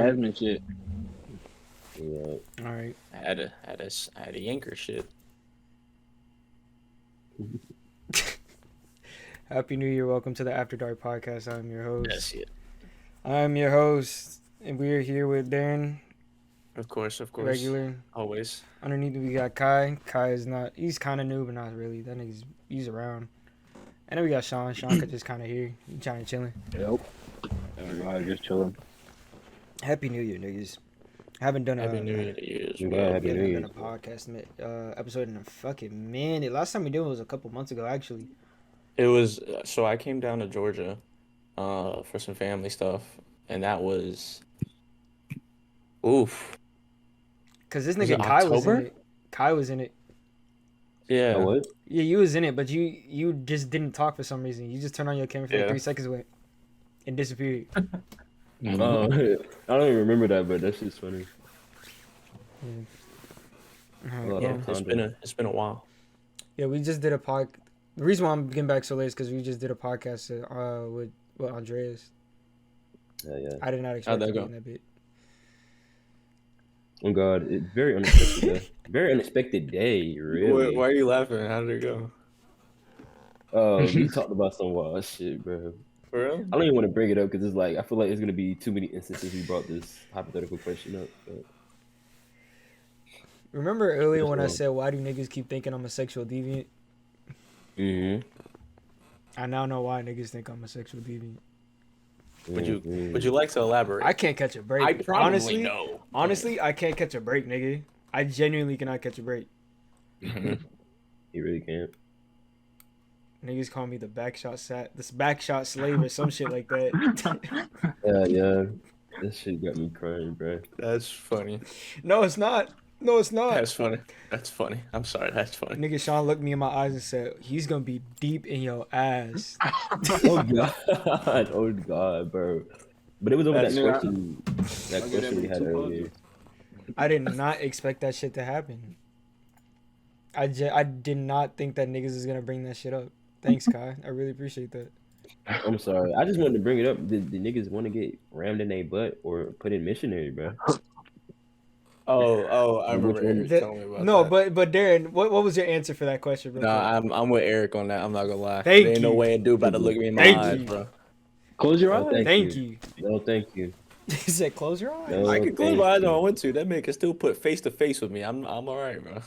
Heisman shit. Yeah. All right. I had a yanker shit. Happy New Year. Welcome to the After Dark podcast. I'm your host. That's it. I'm your host, and we're here with Darren, Of course. regular. Always. Underneath we got Kai. Kai is not, he's kind of new, but not really. That nigga's, he's around. And then we got Sean. Sean could just kind of here. He trying to chilling. Yep. Everybody just chilling. Happy New Year, niggas. Haven't done Happy New Year to you as Yeah, well. Happy New haven't Year. done a podcast episode in a fucking minute. Last time we did it was a couple months ago, actually. It was so I came down to Georgia, for some family stuff, and that was, oof. Cause this Was nigga it Kai was in October? it. Kai was in it. Yeah. Oh, what? Yeah, you was in it, but you just didn't talk for some reason. You just turned on your camera for like Yeah. 3 seconds away and disappeared. Oh, I don't even remember that, but that's just funny. Alright, Yeah. well, It's been a while. yeah, we just did a pod. The reason why I'm getting back so late is because we just did a podcast with Andreas. Yeah. I did not expect that to be go? in that bit. Oh God, it's very unexpected. Very unexpected day, really. Why are you laughing? How did it go? We talked about some wild shit, bro. For real? I don't even want to bring it up because it's like I feel like it's gonna be too many instances we brought this hypothetical question up. But Remember earlier Just when I wrong. said, why do niggas keep thinking I'm a sexual deviant? I now know why niggas think I'm a sexual deviant. Would you like to elaborate? I can't catch a break. I probably honestly, know. honestly, I can't catch a break, nigga. I genuinely cannot catch a break. You really can't. Niggas call me the backshot slave or some shit like that. Yeah. That shit got me crying, bro. That's funny. No, it's not. No, it's not. That's funny. That's funny. I'm sorry. That's funny. Nigga Sean looked me in my eyes and said, he's gonna be deep in your ass. Oh God, oh God, bro. But it was over that That's- question. That I'll get question we that had too earlier. I did not expect that shit to happen. I did not think that niggas is gonna bring that shit up. Thanks, Kai. I really appreciate that. I'm sorry. I just wanted to bring it up. Did the niggas want to get rammed in their butt or put in missionary, bro? Oh, I remember Which one? Eric That- telling me about no, that. but Darren, what was your answer for that question, bro? No, I'm with Eric on that. I'm not gonna lie. Thank there ain't no you. way a dude about to look me in my Thank eyes, you. bro. Close your Oh, eyes. Thank you. No, thank you. He said, close your eyes. No. I could close thank my eyes if you. I want to. That man can still put face to face with me. I'm all right, bro.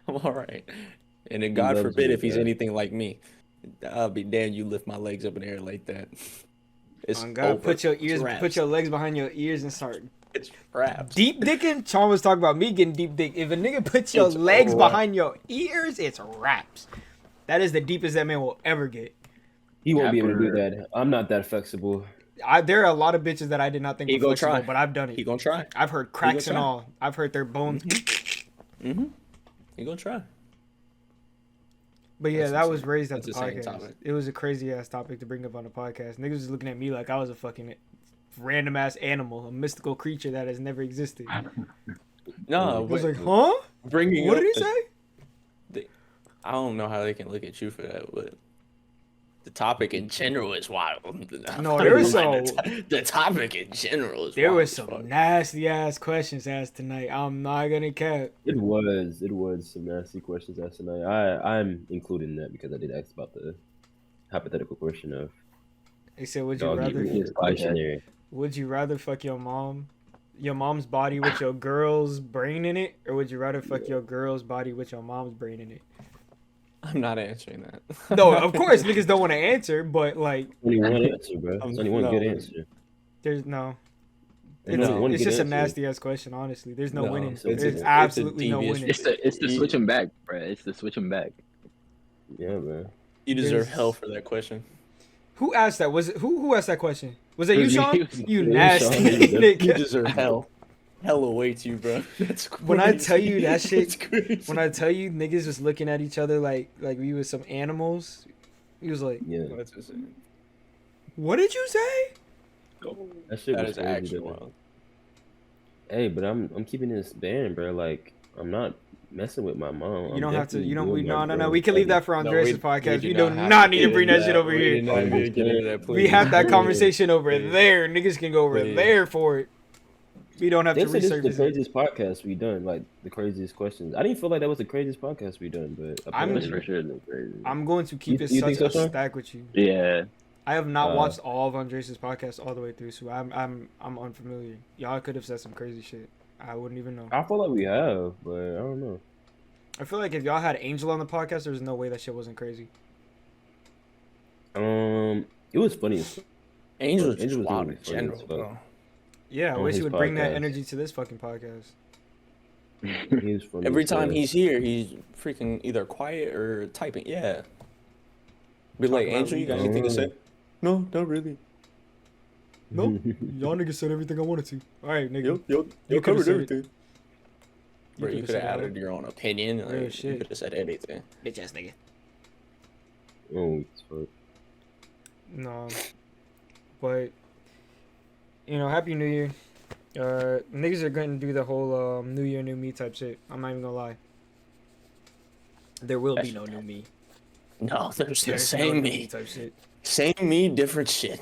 I'm all right. And then God loves forbid you, if he's bro. anything like me, I'll be damned. You lift my legs up in the air like that. It's Oh, God, over. put your It's ears, wraps. put your legs behind your ears and start It's wraps. deep dicking. Sean was talking about me getting deep dick. If a nigga puts your It's legs wrap. behind your ears, it's raps. That is the deepest that man will ever get. He won't be able to do Rapper. that. I'm not that flexible. There are a lot of bitches that I did not think He were gonna flexible, try. but I've done He it. gonna try. I've heard cracks gonna and try. all. I've heard their bones. Mm-hmm. He gonna try. But yeah, That's that was insane. raised at That's the the same podcast. topic. It was a crazy ass topic to bring up on the podcast. Niggas was looking at me like I was a fucking random ass animal, a mystical creature that has never existed. No, I was but like, huh? bringing What up did he the- say? I don't know how they can look at you for that, but the topic in general is wild. No, there was the topic in general is There wild was as some fuck. nasty ass questions asked tonight. I'm not gonna cap. It was some nasty questions asked tonight. I'm including that because I did ask about the hypothetical question of They said, would you doggy rather? versus missionary. Would you rather fuck your mom's body with your girl's brain in it, or would you rather fuck your girl's body with your mom's brain in it? I'm not answering that. No, of course niggas don't want to answer, but like, Only one answer, bro. There's only one No. good answer. there's no. There's It's, only one it's good just a answer. nasty ass question, honestly. There's no No, winning. it's There's a absolutely no devious- winning. It's the switching back, bro. It's the switching back. Yeah, bro. You deserve There's- hell for that question. Who asked that? Was it who asked that question? Was that It you, was me. Sean? It was me. You Yeah, nasty Sean, you You nigga. deserve hell. Hell awaits you, bro. That's crazy. When I tell you that shit- That's crazy. When I tell you niggas was looking at each other like we was some animals, he was like, Yeah. That's insane. "What did you say?" That shit That was is crazy, actually though. wild. Hey, but I'm keeping this band, bro. Like I'm not messing with my mom. You don't have to. You don't. We, no. no. We can leave that for No, Andres' we podcast. do We do have not need to get bring into that shit over We here. do not need to get into that, We please. have that conversation over Please. there. Niggas can go over Please. there for it. We don't have They to said this is the resurface it. craziest podcast we done, like the craziest questions. I didn't feel like that was the craziest podcast we done, but I'm- That's apparently, for sure the crazy. I'm going to keep You it think such so, a Sean? stack with you. Yeah. I have not Uh, watched all of Andres' podcast all the way through, so I'm unfamiliar. Y'all could have said some crazy shit. I wouldn't even know. I feel like we have, but I don't know. I feel like if y'all had Angel on the podcast, there's no way that shit wasn't crazy. It was funny. as fuck. Angel Angel just was wild really in funny general, as fuck. bro. Yeah, I On wish he his would bring that podcast. energy to this fucking podcast. He was funny Every as time fuck. he's here, he's freaking either quiet or typing. Yeah. Be like, about Angel, you got anything to say? No, not really. Nope. Y'all niggas said everything I wanted to. All right, nigga. You could've covered said it. everything. Bro, you could've could have said it, added your own opinion. Like, Real you shit. could have said anything. Bitch ass nigga. Oh, as fuck. No. But Happy New Year. Niggas are gonna do the whole New Year, New Me type shit. I'm not even gonna lie. There will be no new me. No, there's the There's no same new me. type shit. Same me, different shit.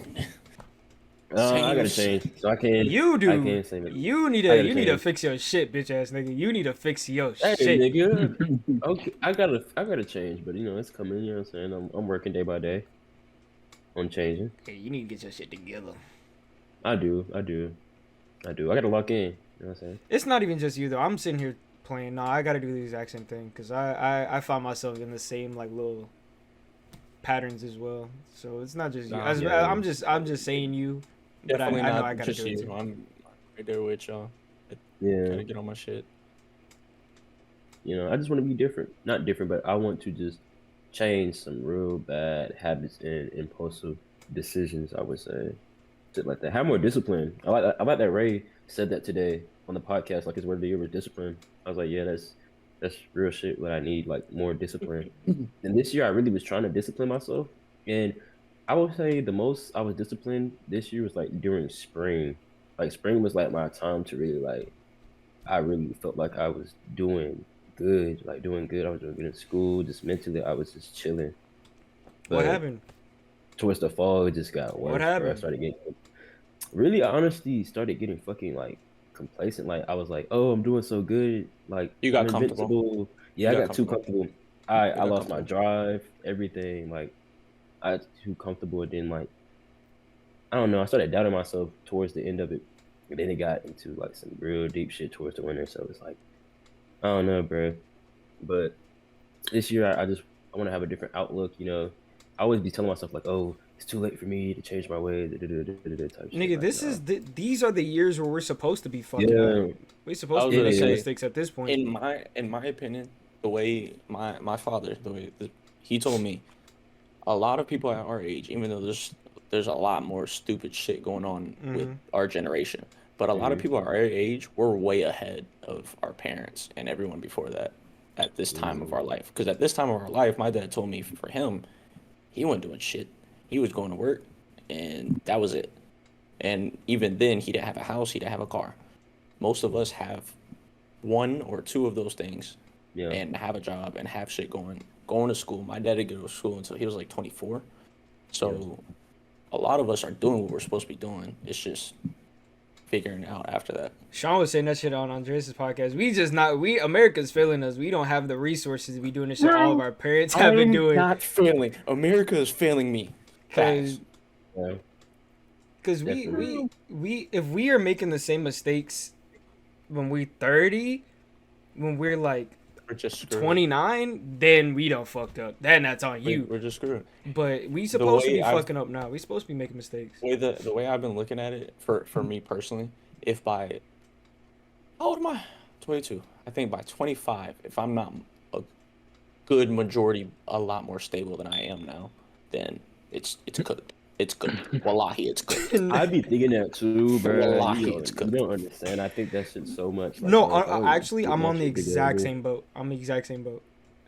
I gotta Same change, so I can't. You I do. can't say it. You need I to gotta you need to change. fix your shit, bitch ass nigga. You need to fix your Hey, shit. nigga. Okay, I gotta change, but it's coming. You know what I'm saying? I'm working day by day on changing. Hey, you need to get your shit together. I do. I gotta lock in. You know what I'm saying? It's not even just you though. I'm sitting here playing. No, I gotta do the exact same thing because I found myself in the same like little patterns as well. So it's not just you. Nah, yeah. I'm just saying you, but I Definitely know not I gotta just do it you. too. I'm right there with y'all. Yeah. Gotta get on my shit. I just want to be different. Not different, but I want to just change some real bad habits and impulsive decisions, I would say. Shit like that. Have more discipline. I like that Ray said that today on the podcast, like his word of the year was discipline. I was like, yeah, that's real shit what I need, like more discipline. And this year I really was trying to discipline myself. And I would say the most I was disciplined this year was like during spring. Like spring was like my time to really I really felt like I was doing good. I was doing good in school. Just mentally, I was just chilling. What But happened? towards the fall, it just got worse. What bro. I happened? started getting really, I honestly started getting fucking like complacent. Like I was like, oh, I'm doing so good. Like You got I'm comfortable. invincible. Yeah, You I got got too comfortable. I got lost my comfortable. drive, everything. Like I got too comfortable. And then like I don't know. I started doubting myself towards the end of it. And then it got into like some real deep shit towards the winter. So it's like I don't know, bro. But this year I want to have a different outlook. I always be telling myself like, oh, it's too late for me to change my ways. Type shit. Nigga, Like, this nah. is these are the years where we're supposed to be fucking Yeah. up. We're supposed I to was be gonna making say, mistakes at this point. In my opinion, the way my father, he told me, a lot of people at our age, even though there's a lot more stupid shit going on with Mhm. our generation, but a lot of Mhm. people at our age, we're way ahead of our parents and everyone before that at this time of our life. Because at this time of our life, my dad told me for him, he wasn't doing shit. He was going to work, and that was it. And even then, he didn't have a house, he didn't have a car. Most of us have one or two of those things Yeah. and have a job and have shit going to school. My dad didn't go to school until he was like 24. So a lot of us are doing what we're supposed to be doing. It's just figuring it out after that. Sean was saying that shit on Andres' podcast. America's failing us. We don't have the resources to be doing this shit all of our parents have been I'm doing. not failing. America is failing me. Facts. Yeah. Because we if we are making the same mistakes when we're 30, when we're like We're just screwed. 29, then we don't fucked up. Then that's on you. We're just screwed. But we supposed to way be I've- fucking up now. We supposed to be making mistakes. The way I've been looking at it for me personally, if by how old am I? 22. I think by 25, if I'm not a good majority, a lot more stable than I am now, then it's good. It's good. Wallahi, it's good. I be thinking that too, bro. Wallahi, You it's don't, good. you don't understand. I think that shit so much. Like, No, like, oh, actually, get I'm my on the shit exact together. same boat. I'm the exact same boat.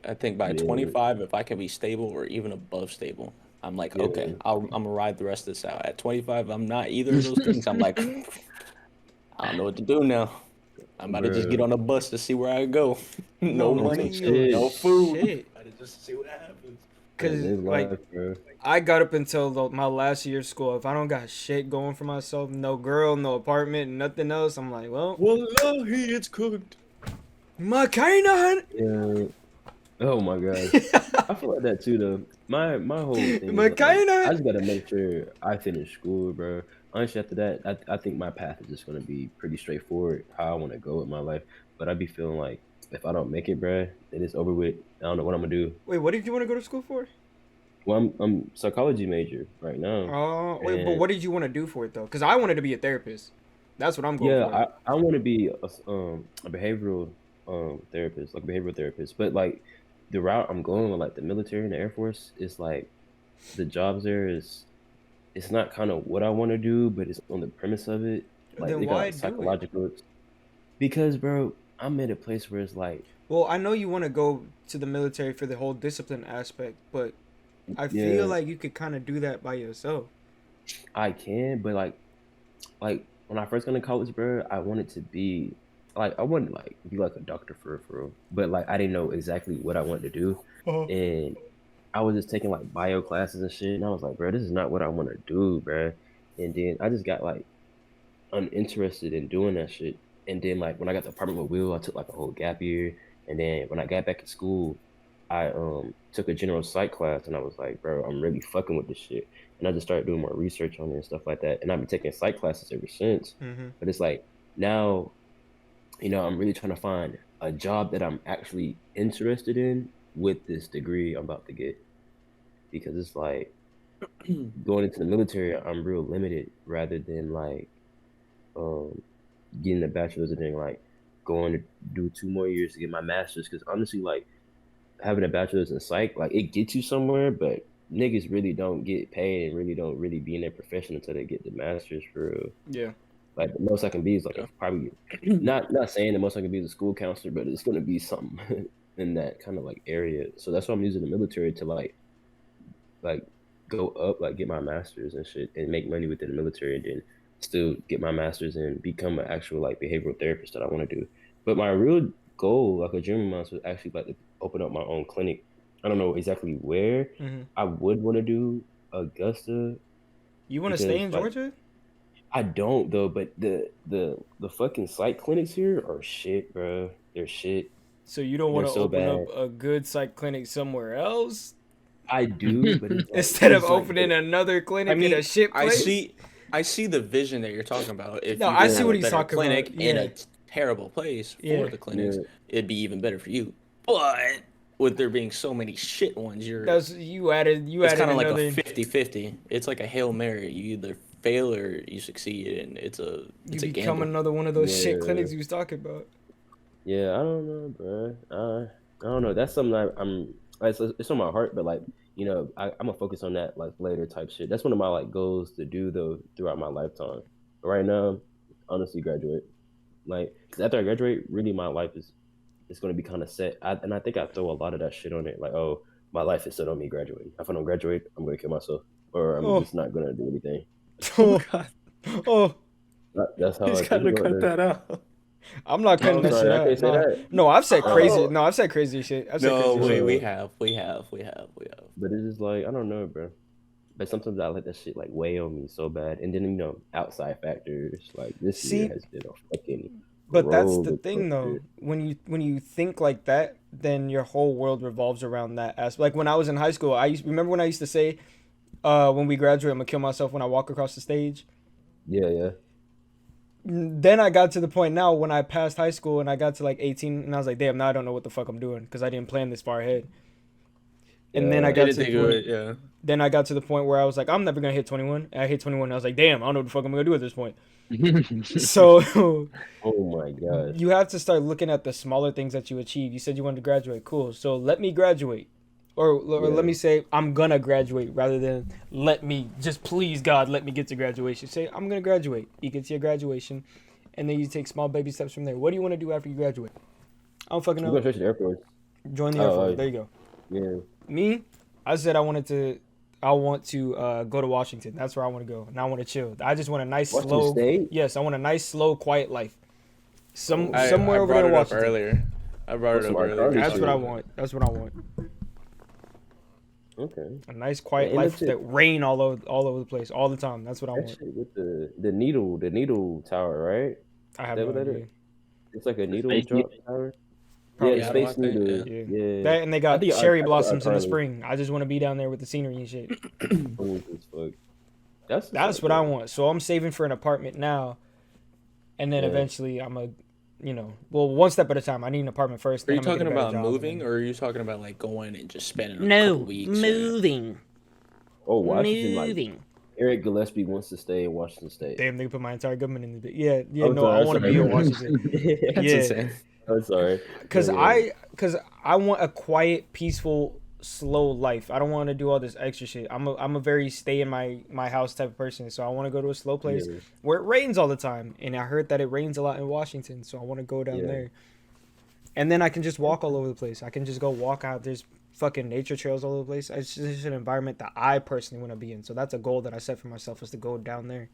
I think by Yeah. 25, if I can be stable or even above stable, I'm like, Yeah. okay, I'm gonna ride the rest of this out. At 25, I'm not either of those things. I'm like, I don't know what to do now. I'm about to just get Bruh. on a bus to see where I go. No No, money, real no food. shit. About to just see what happens. Cause Live like life, bro. I got up until my last year of school. If I don't got shit going for myself, no girl, no apartment, nothing else, I'm like, well, Wallahi, it's cooked. Makainan. Yeah. Oh my gosh. I feel like that too though. My whole thing is, My like, kinda- I just gotta make sure I finish school, bro. Honestly, after that, I think my path is just gonna be pretty straightforward how I want to go with my life. But I be feeling like if I don't make it, bro, then it's over with. I don't know what I'm gonna do. Wait, what did you want to go to school for? Well, I'm psychology major right now. Oh, wait, but And- what did you want to do for it though? Because I wanted to be a therapist. That's what I'm going Yeah, for. I want to be a behavioral therapist, like a behavioral therapist. But like the route I'm going with, like the military and the Air Force, is like the jobs there is it's not kind of what I want to do, but it's on the premise of it. Like Then they got why like, do it? psychological. Because bro, I'm at a place where it's like Well, I know you want to go to the military for the whole discipline aspect, but I Yeah. feel like you could kind of do that by yourself. I can, but like when I first got into college, bro, I wanted to be like I wanted to like be like a doctor for real. But like I didn't know exactly what I wanted to do. And I was just taking like bio classes and shit, and I was like, bro, this is not what I want to do, bro. And then I just got like uninterested in doing that shit. And then like when I got the apartment with Will, I took like a whole gap year. And then when I got back at school, I took a general psych class, and I was like, bro, I'm really fucking with this shit. And I just started doing more research on it and stuff like that. And I've been taking psych classes ever since. Mm-hmm. But it's like now, I'm really trying to find a job that I'm actually interested in with this degree I'm about to get. Because it's like going into the military, I'm real limited rather than like getting a bachelor's and then like going to do 2 more years to get my master's. Because honestly, like having a bachelor's in psych, like it gets you somewhere, but niggas really don't get paid and really don't really be in their profession until they get the master's for real. Yeah. Like the most I can be is like probably not saying the most I can be is a school counselor, but it's gonna be something in that kind of like area. So that's why I'm using the military to like go up, like get my master's and shit, and make money within the military, and then still get my master's and become an actual like behavioral therapist that I want to do. But my real goal, like a dream of mine, was actually like to open up my own clinic. I don't know exactly where. Mm-hmm. I would want to do Augusta. You want to Because, stay in like, Georgia? I don't though, but the fucking psych clinics here are shit, bro. They're shit. So you don't want to They're so open up bad. a good psych clinic somewhere else I do, but it's like, instead of it's like opening the- another clinic I mean, in a shit place? I see the vision that you're talking about. If No, you I did see have what a he's better talking clinic about, in yeah. a terrible place for Yeah. the clinics, Yeah. it'd be even better for you. But with there being so many shit ones, That's you added it's kind of like another. a 50-50. It's like a Hail Mary. You either fail or you succeed, and it's a You a become gamble. another one of those shit Yeah. clinics you was talking about. Yeah, I don't know, bro. I don't know. That's something I'm. It's on my heart, but like I'm gonna focus on that like later type shit. That's one of my like goals to do though throughout my lifetime. But right now, honestly, graduate. Like, 'cause after I graduate, really my life is gonna be kind of set. And I think I throw a lot of that shit on it. Like, oh, my life is set on me graduating. If I don't graduate, I'm gonna kill myself, or I'm Oh. just not gonna do anything. Oh, God, oh, That's how he's I got to think about cut it. that out. I'm not cutting Oh, that sorry, shit I out. can't say No. that. No, I've said crazy. Oh. No, I've said crazy shit. I've said No, crazy shit. we shit. have. But it's just like I don't know, bro. But sometimes I let that shit like weigh on me so bad, and then outside factors like this See, year has been a fucking. But that's roller the thing, though. coaster. When you think like that, then your whole world revolves around that aspect. Like when I was in high school, remember when I used to say, when we graduate, I'm gonna kill myself when I walk across the stage. Yeah. Then I got to the point now when I passed high school and I got to like 18, and I was like, damn, now I don't know what the fuck I'm doing because I didn't plan this far ahead. And then I Yeah. got Didn't to think the of point, it, yeah. then I got to the point where I was like, I'm never gonna hit 21. And I hit 21. And I was like, damn, I don't know what the fuck I'm gonna do at this point. So Oh my god. you have to start looking at the smaller things that you achieve. You said you wanted to graduate. Cool. So let me graduate. Or Yeah. let me say I'm gonna graduate rather than let me just please God let me get to graduation. Say I'm gonna graduate. You get to your graduation, and then you take small baby steps from there. What do you want to do after you graduate? I don't fucking You know. go straight to the Air Force. Join the Air Oh, Force. oh, There you go. Yeah. Me, I said I want to go to Washington. That's where I want to go, and I want to chill. I just want a nice Washington slow. State? Yes, I want a nice slow quiet life. Somewhere I over brought there in it up Washington. earlier. I brought it Some up earlier. arcade That's shit. what I want. That's what I want. Okay. A nice quiet And life that's it. that rain all over the place all the time. That's what I That want. shit with the needle tower, right? I have That no what that idea. is? It's like a needle Space drop tower. Yeah, Probably the Yeah, I so. don't Space think. Needle. Yeah. Yeah. That and they I got think cherry I think blossoms in the iCarly spring. I just want to be down there with the scenery and shit. owns as fuck. That's That's what I want. So I'm saving for an apartment now, and then Yeah. eventually I'm a, well, one step at a time. I need an apartment first. Are Then you I'm gonna talking get a better about job, and moving, then- or are you talking about like going and just spending a couple weeks? moving. Oh, Washington, like Eric Gillespie wants to stay in Washington State. Damn, they put my entire government in the yeah. I'm No, sorry, I want to be in Washington. That's Yeah. insane. I'm sorry. Cause Okay. I want a quiet, peaceful, slow life. I don't want to do all this extra shit. I'm a very stay in my house type of person. So I want to go to a slow place Yeah. where it rains all the time. And I heard that it rains a lot in Washington, so I want to go down Yeah. there. And then I can just walk all over the place. I can just go walk out. There's fucking nature trails all over the place. It's just an environment that I personally want to be in. So that's a goal that I set for myself, is to go down there.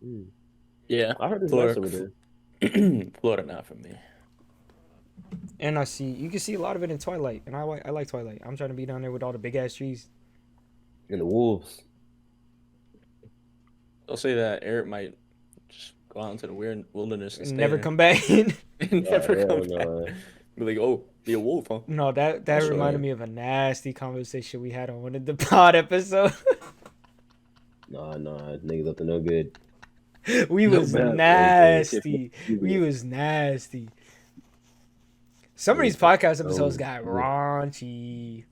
Mm. Yeah, I heard this Florida. nice over there. Florida, not for me. And you can see a lot of it in Twilight, and I like Twilight. I'm trying to be down there with all the big ass trees. And the wolves. I'll say that Eric might just go out into the weird wilderness and And stay never there. come back. and never hell come no. back. Be like, oh, be a wolf, huh? No, that Sure. reminded me of a nasty conversation we had on one of the pod episodes. Nah, niggas up to no good. We was man. nasty. We was nasty. Some of these podcast episodes got raunchy.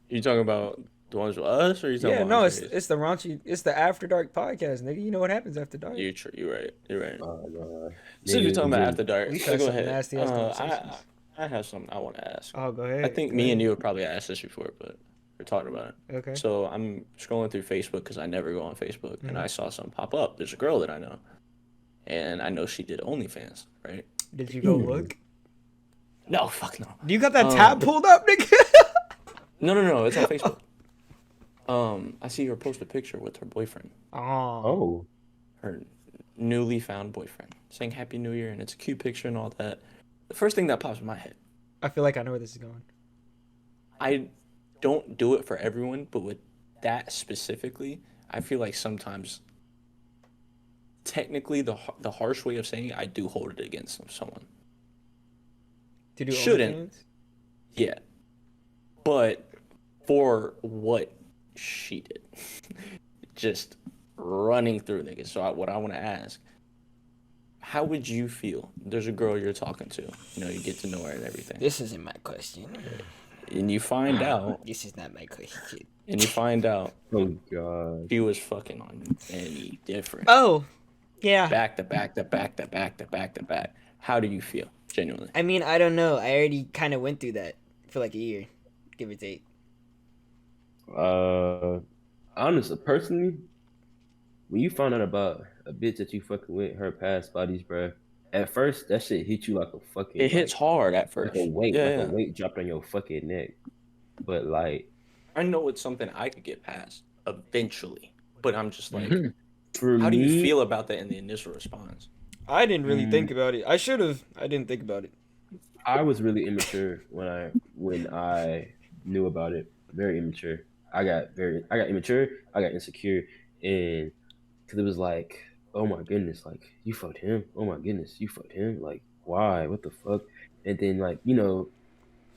You talking about the ones with us, or you talking Yeah, about no, it's Andreas? the raunchy. It's the After Dark podcast, nigga. You know what happens after dark. You're true. You're right. You're right. Nah. Since you're talking about Niggas- After Dark, We so had go some ahead. nasty-ass conversations. I have something I want to ask. Oh, go ahead. I think me and you have probably asked this before, but we're talking about it. Okay. So I'm scrolling through Facebook because I never go on Facebook, and Mhm. I saw something pop up. There's a girl that I know, and I know she did OnlyFans, right? Did you go look? No, fuck no. Do you got that tab pulled up, nigga? No, it's on Facebook. I see her post a picture with her boyfriend, Oh. Oh. her newly found boyfriend, saying Happy New Year, and it's a cute picture and all that. The first thing that pops in my head, I feel like I know where this is going. I don't do it for everyone, but with that specifically, I feel like sometimes, technically, the harsh way of saying it, I do hold it against someone. To do Shouldn't. OnlyFans? Yeah, but for what she did, just running through niggas. So what I want to ask, how would you feel? There's a girl you're talking to, you get to know her and everything, This isn't my question. and you find out, This is not my question. Oh god. she was fucking on any different. Oh, yeah. Back to back to back to back to back to back. How do you feel, genuinely? I mean, I don't know. I already kind of went through that for like a year, give or take. Honestly, personally, when you find out about a bitch that you fucking with, her past bodies, bruh, at first that shit hit you like a fucking. It hits hard at like first. a weight, Yeah, like yeah. a weight dropped on your fucking neck. But like, I know it's something I could get past eventually, but I'm just like, for how do me, you feel about that in the initial response? I didn't really Mm. think about it. I should have. I didn't think about it. I was really immature when I knew about it. Very immature. I got immature. I got insecure, and because it was like, oh my goodness, like you fucked him. Oh my goodness, you fucked him. Like why? What the fuck? And then like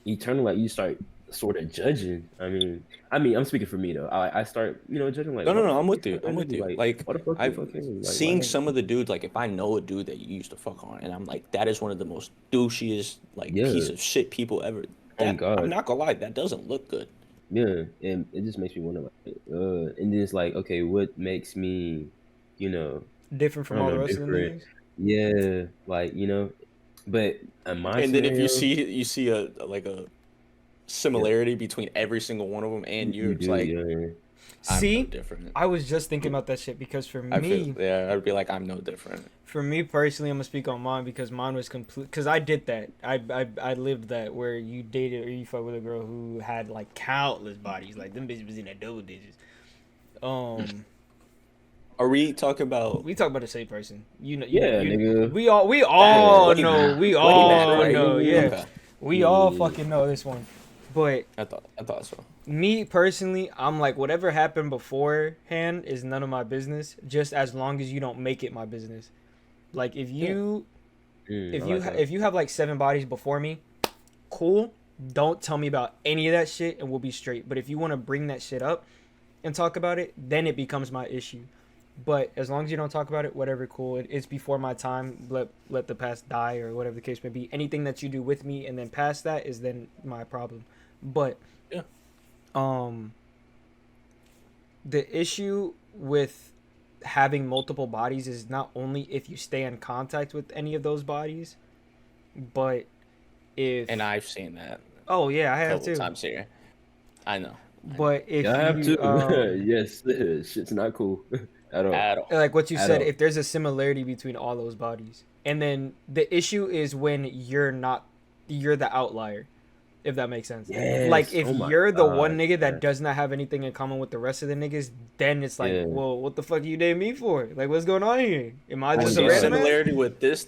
eternally, like you start sort of judging. I mean, I'm speaking for me though. I start judging like. No, why the I'm fuck with you. fuck I'm him? with you. Like, why the fuck you I've fuck him? Like, seen why- some of the dudes, like if I know a dude that you used to fuck on, and I'm like, that is one of the most douchiest, like Yeah. piece of shit people ever. Oh, That, God. I'm not gonna lie, that doesn't look good. Yeah, and it just makes me wonder, like, and then it's like, okay, what makes me, Different from I don't all the know, rest of the different. niggas. yeah, like, but in my And then if you scenario, see a similarity between every single one of them and you, it's do, like, yeah. I'm See, no different. I was just thinking about that shit because for I me, feel, yeah, I'd be like, I'm no different. for me personally, I'm gonna speak on mine because mine was complete. Because I did that. I lived that where you dated or you fucked with a girl who had like countless bodies. Like them bitches was in the double digits. Are we talking about? We talk about the same person. Yeah, nigga. We all Way know. back, We way all back, right? know. Yeah. Okay. We all Yeah. fucking know this one. But I thought so. me personally, I'm like, whatever happened beforehand is none of my business. Just as long as you don't make it my business. Like if you if you have like 7 bodies before me, cool. Don't tell me about any of that shit, and we'll be straight. But if you want to bring that shit up and talk about it, then it becomes my issue. But as long as you don't talk about it, whatever, cool. It's before my time. Let the past die, or whatever the case may be. Anything that you do with me and then past that is then my problem. But Yeah. The issue with having multiple bodies is not only if you stay in contact with any of those bodies, but if And I've seen that oh yeah, I a have couple too. times here. I know. But if Yeah, I have you, to. Yes, shit's not cool at all. At all. like what you At said, all. if there's a similarity between all those bodies, and then the issue is when you're the outlier, if that makes sense. Yes. Like if Oh my you're the one God, nigga that yeah. does not have anything in common with the rest of the niggas, then it's like, Yeah. well, what the fuck you dating me for? Like, what's going on here? Am I Oh, just See a God. random ass? similarity with this,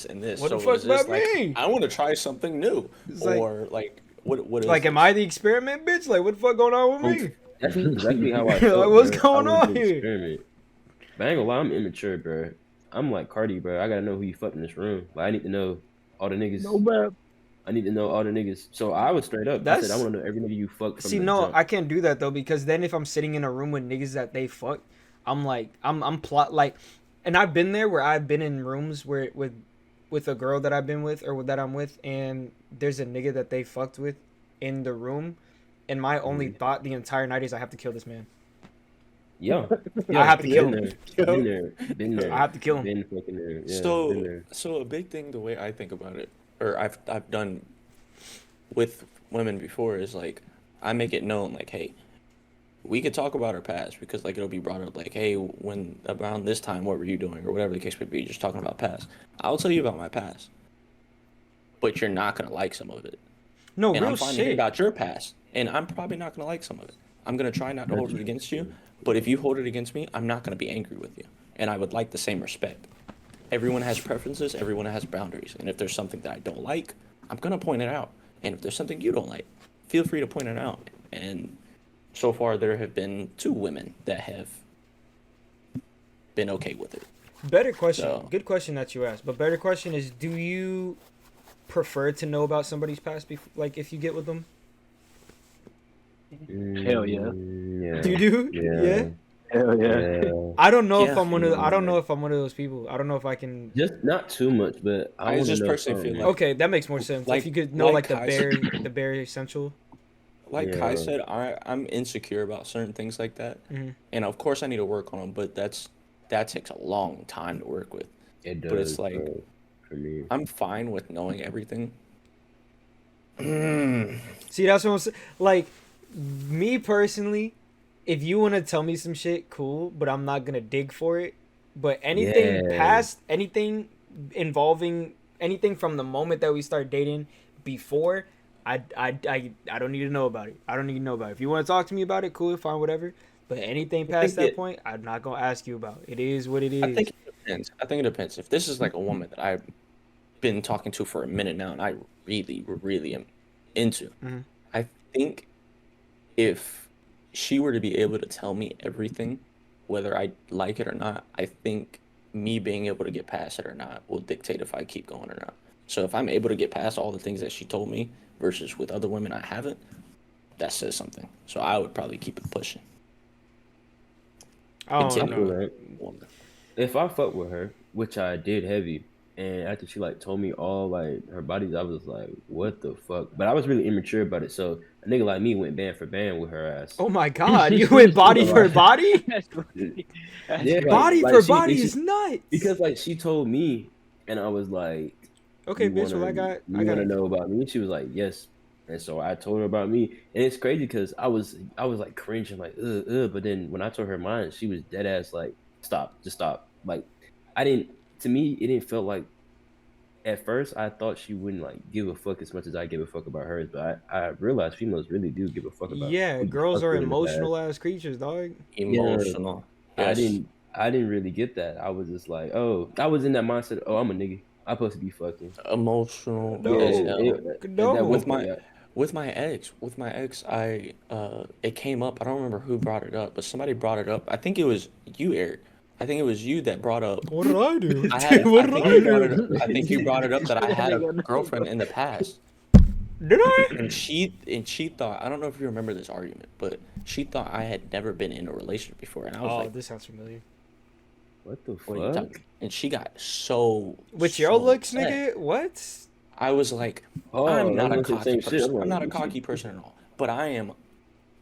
and this. What the so fuck is this about like, me? I want to try something new, It's like- or like what is Like, am this? I the experiment, bitch? Like, what the fuck going on with me? That's exactly how I Like, felt. what's bro. going I was on the here? experiment. But I ain't gonna lie, I'm immature, bro. I'm like Cardi, bro. I gotta know who you fucked in this room. Like, I need to know all the niggas. No bad. I need to know all the niggas. So I was straight up. I That's- said I want to know every nigga you fucked from See, the no, jump. I can't do that though, because then if I'm sitting in a room with niggas that they fucked, I'm like, I'm plot like, and I've been there where I've been in rooms where with a girl that I've been with or that I'm with, and there's a nigga that they fucked with in the room, and my only thought the entire night is I have to kill this man. Yeah. I have to kill been him. there. Been there. Been there. I have to kill him. Been fucking there. Yeah, been So there. a big thing, the way I think about it, or I've done with women before, is like I make it known, like, hey, we could talk about our past, because like it'll be brought up, like, hey, when around this time, what were you doing, or whatever the case may be, just talking about past. I'll tell you about my past, but you're not gonna like some of it. No, And real I'm fine to hear shit. about your past, and I'm probably not gonna like some of it. I'm gonna try not to hold it against you, but if you hold it against me, I'm not gonna be angry with you, and I would like the same respect. Everyone has preferences, everyone has boundaries, and if there's something that I don't like, I'm gonna point it out. And if there's something you don't like, feel free to point it out. And so far, there have been 2 women that have been okay with it. Better question. So- Good question that you asked. But better question is, do you prefer to know about somebody's past, like if you get with them? Hell yeah. Yeah. Do you do? Yeah. Hell yeah. Yeah. I don't know if Yeah. I'm one of. I don't know if I'm one of those people. I don't know if I can. Just not too much, but I I wanna just know personally feel something. like- Okay, that makes more sense. Like- if you could know like, like the Kai bare, the bare essential. Like Kai Yeah. said, I'm insecure about certain things like that, Mhm. and of course I need to work on them. But that takes a long time to work with. It does, But it's like- bro, for me. I'm fine with knowing everything. See, that's what I'm saying. Like, me personally, if you want to tell me some shit, cool, but I'm not gonna dig for it. But anything Yeah. past, anything involving anything from the moment that we start dating before, I don't need to know about it. I don't need to know about it. If you want to talk to me about it, cool, fine, whatever. But anything past that point, I'm not gonna ask you about. It is what it is. I think it depends. If this is like a woman that I've been talking to for a minute now, and I really am into, Mhm. I think if she were to be able to tell me everything, whether I like it or not, I think me being able to get past it or not will dictate if I keep going or not. So if I'm able to get past all the things that she told me versus with other women I haven't, that says something. So I would probably keep it pushing. I don't Continue. know. Right. Woman. If I fuck with her, which I did heavy, and after she like told me all like her bodies, I was like, what the fuck? But I was really immature about it, so a nigga like me went band for band with her ass. Oh my god, you went body for body? That's crazy. That's Yeah, crazy. Body like for she- body she- is nuts. Because like she told me, and I was like, Okay, you bitch, well I wanna- got you want to know about me? She was like, yes. And so I told her about me, and it's crazy because I was like cringing, like but then when I told her mine, she was dead ass like, stop, just stop. Like, I didn't. To me, it didn't feel like. At first, I thought she wouldn't like give a fuck as much as I give a fuck about hers, but I realized females really do give a fuck about. Yeah, who the girls fuck are they're in the past. emotional ass creatures, dog. Emotional. Yes. I didn't really get that. I was just like, oh, I was in that mindset. Oh, I'm a nigga. I'm supposed to be fucking. Emotional. No. Yes, Yeah, no. and No. that was With my- yeah. with my ex, I it came up. I don't remember who brought it up, but somebody brought it up. I think it was you, Eric. I think it was you that brought up. What did I do? I had. What I did think I you brought do? it up. I think you brought it up that I had a girlfriend in the past, Did I? and she thought. I don't know if you remember this argument, but she thought I had never been in a relationship before, and I was Oh, like, this sounds familiar. What the "What are you fuck? talking?" And she got so With so your looks, upset. nigga? What? I was like, Oh, I'm not a that's the cocky same shit. person. I'm like, I'm not a you cocky person at all, but I am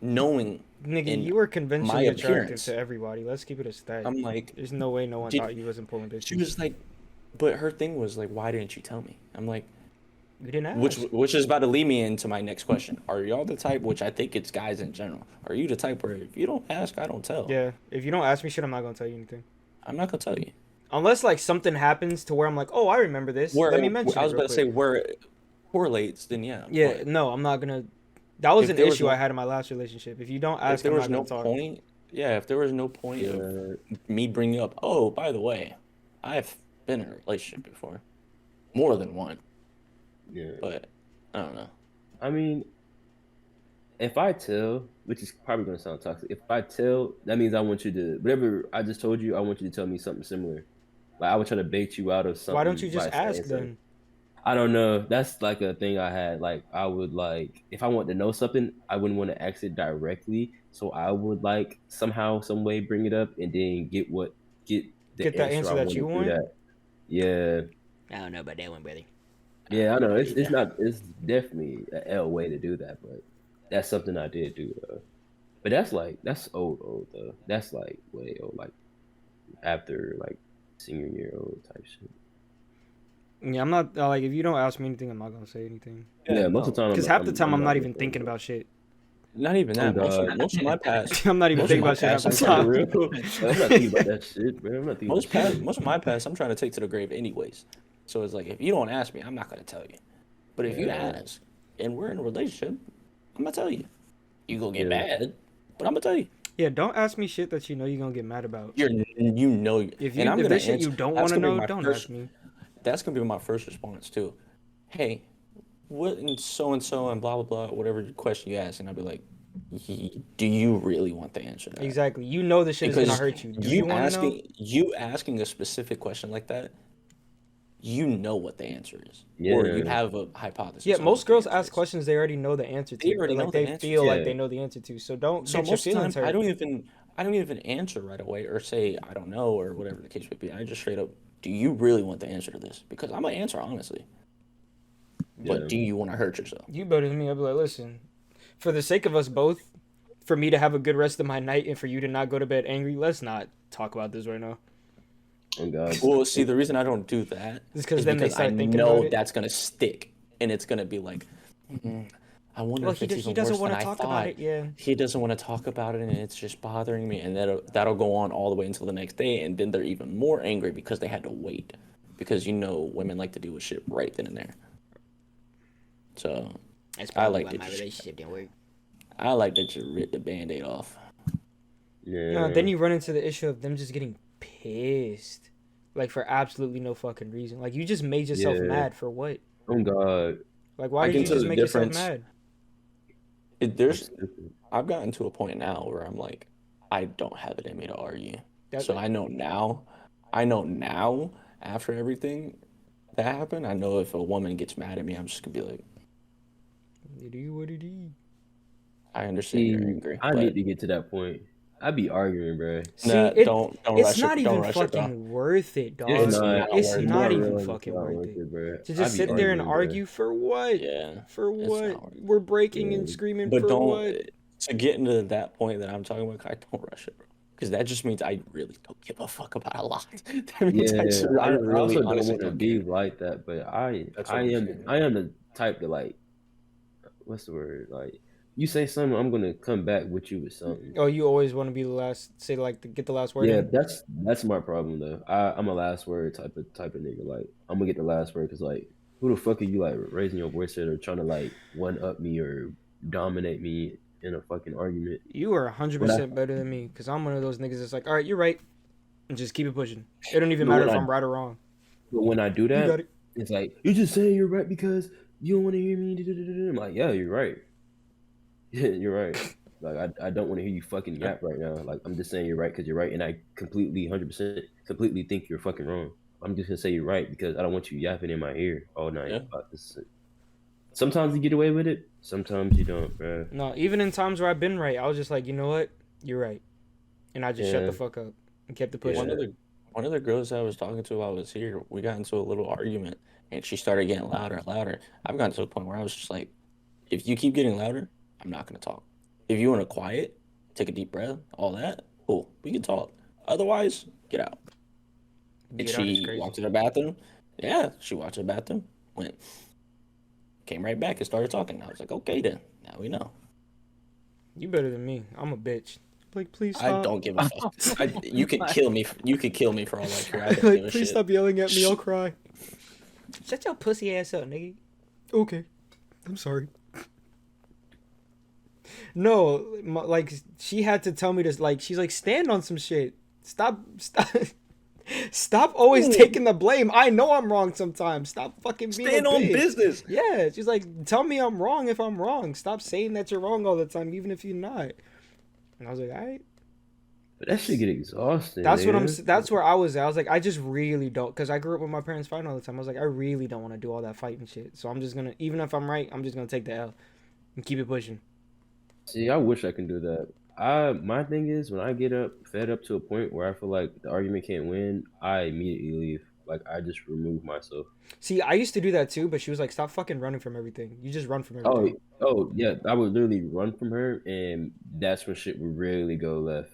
knowing. Nigga, In you were conventionally my attractive appearance. to everybody. Let's keep it a stat. I'm like, There's no way no one Did- thought you wasn't pulling bitches. she was like, but her thing was like, why didn't you tell me? I'm like, You didn't ask. which is about to lead me into my next question. Are y'all the type, which I think it's guys in general, are you the type where if you don't ask, I don't tell? Yeah, if you don't ask me shit, I'm not gonna tell you anything. I'm not gonna tell you. Unless like something happens to where I'm like, oh, I remember this. Let me mention I was it about real to say quick. where it correlates, then yeah. Yeah, but no, I'm not gonna. That was If an there was issue no- I had in my last relationship. If you don't if ask, there I'm was not no gonna talk. point, yeah, if there was no point of Yeah. me bringing up, oh, by the way, I've been in a relationship before, more than one, Yeah. but I don't know. I mean, if I tell, which is probably gonna sound toxic, if I tell, that means I want you to whatever I just told you. I want you to tell me something similar. Like I would try to bait you out of something. Why don't you just by saying ask something. then? I don't know. That's like a thing I had. Like I would like if I want to know something, I wouldn't want to ask it directly. So I would like somehow, some way bring it up and then get the Get that answer I that wanted you through want? that. Yeah, I don't know about that one, brother. yeah. I know it's Yeah. not. It's definitely an L way to do that, but that's something I did do. But that's old though. That's like way old, like after like senior year old type shit. Yeah, I'm not like if you don't ask me anything, I'm not gonna say anything. Yeah, most of the time. Because half the time I'm not even gonna- thinking about shit. Not even that. Oh, Most of my past, I'm not even Most thinking of about my shit half the past, I'm time. for real. I'm not thinking about that shit, bro. I'm not thinking most of my past, I'm trying to take to the grave anyways. So it's like if you don't ask me, I'm not gonna tell you. But if you Yeah. ask, and we're in a relationship, I'm gonna tell you. You gonna get Yeah. mad, but I'm gonna tell you. Yeah, don't ask me shit that you know you're gonna get mad about. You know. If and you I'm if gonna there's shit answer. you don't that's want to gonna be know, my don't first- ask me. That's gonna be my first response too. Hey, what and so and blah blah blah, whatever question you ask, and I'll be like, do you really want the answer to that? Exactly. You know this shit is gonna hurt you. Do you want to know? you asking a specific question like that, you know what the answer is, or Yeah. you have a hypothesis. Yeah, on most what the girls answer ask is. questions they already know the answer to. They already or, like know the they answer feel to. like Yeah. they know the answer to. So don't So get your most of the time, feelings hurt. I don't even answer right away or say I don't know or whatever the case may be. I just straight up, do you really want the answer to this? Because I'm gonna answer honestly. But Yeah. do you want to hurt yourself? You better than me. I'll be like, listen, for the sake of us both, for me to have a good rest of my night and for you to not go to bed angry, let's not talk about this right now. Oh God. Well, see, the reason I don't do that It's 'cause is then they because start I thinking know about it. that's gonna stick, and it's gonna be like, I wonder Well, if it's he even doesn't worse want than to I talk thought. about it. Yeah. He doesn't want to talk about it, and it's just bothering me, and that'll go on all the way until the next day, and then they're even more angry because they had to wait, because women like to deal with shit right then and there. So That's I probably like why that my you- relationship didn't work. I like that you ripped the Band-Aid off. Yeah. Then you run into the issue of them just getting pissed, like for absolutely no fucking reason. Like you just made yourself Yeah. mad for what? Oh God. Like why I did can you tell just the make yourself difference. mad? I've gotten to a point now where I'm like, I don't have it in me to argue. That- So I know now after everything that happened, I know if a woman gets mad at me, I'm just gonna be like, It is what it is. I understand you're angry. I but need to get to that point. I be arguing, bro. See, nah, it- don't It's rush not it. Don't even rush it, bro. fucking worth it, dog. It's not not. It's worth it. not More even real, fucking it's not worth it. bro. To I just be sit there and arguing, bro. argue for what? Yeah. For It's what? not worth it. We're breaking Yeah. and screaming But for don't what? to get into that point that I'm talking about, I don't rush it, bro. Because that just means I really don't give a fuck about a lot. That means Yeah, I I really also don't honestly want to don't be care. like that, but That's what I'm saying. I am the type that like, what's the word? Like, you say something, I'm gonna come back with you with something. Oh, you always want to be the last. Say like get the last word. Yeah, in? that's my problem though. I'm a last word type of nigga. Like, I'm gonna get the last word because like, who the fuck are you like raising your voice at or trying to like one up me or dominate me in a fucking argument? You are 100% better than me because I'm one of those niggas that's like, all right, you're right, and just keep it pushing. It don't even But matter when if I- I'm right or wrong. But when I do You got that, it. it's like you're just saying you're right because you don't want to hear me. I'm like, yeah, you're right. Yeah, you're right. Like, I don't want to hear you fucking yap right now. Like, I'm just saying you're right because you're right, and I completely, 100%, completely think you're fucking wrong. I'm just gonna say you're right because I don't want you yapping in my ear all night Yeah. about this. Sometimes you get away with it, sometimes you don't, bro. No, even in times where I've been right, I was just like, you know what? You're right. And I just shut Yeah. the fuck up and kept it pushing. One of the girls I was talking to while I was here, we got into a little argument, and she started getting louder and louder. I've gotten to a point where I was just like, if you keep getting louder, I'm not gonna talk. If you want to quiet, take a deep breath, all that, cool, we can talk. Otherwise, get out. And Get out is she crazy. walked to the bathroom. Yeah, she walked to the bathroom, came right back and started talking. I was like, okay then, now we know. You better than me. I'm a bitch. Like, please I stop. don't give a fuck. You could kill me. You could kill me for all I care. I don't Like, give a please shit. stop yelling at me. I'll cry. Shut your pussy ass up, nigga. Okay. I'm sorry. No, like, she had to tell me this. Like, she's like, stand on some shit. Stop. Stop always taking the blame. I know I'm wrong sometimes. Stop fucking being Stand a on bitch. business. Yeah, she's like, tell me I'm wrong if I'm wrong. Stop saying that you're wrong all the time, even if you're not. And I was like, all right. But that shit get exhausting. That's what I'm. nigga. That's where I was at. I was like, I just really don't, because I grew up with my parents fighting all the time. I was like, I really don't want to do all that fighting shit. So I'm just gonna, even if I'm right, I'm just gonna take the L and keep it pushing. See, I wish I can do that. My thing is when I get fed up to a point where I feel like the argument can't win, I immediately leave. Like I just remove myself. See, I used to do that too, but she was like, stop fucking running from everything. You just run from everything. Oh yeah, I would literally run from her, and that's when shit would really go left.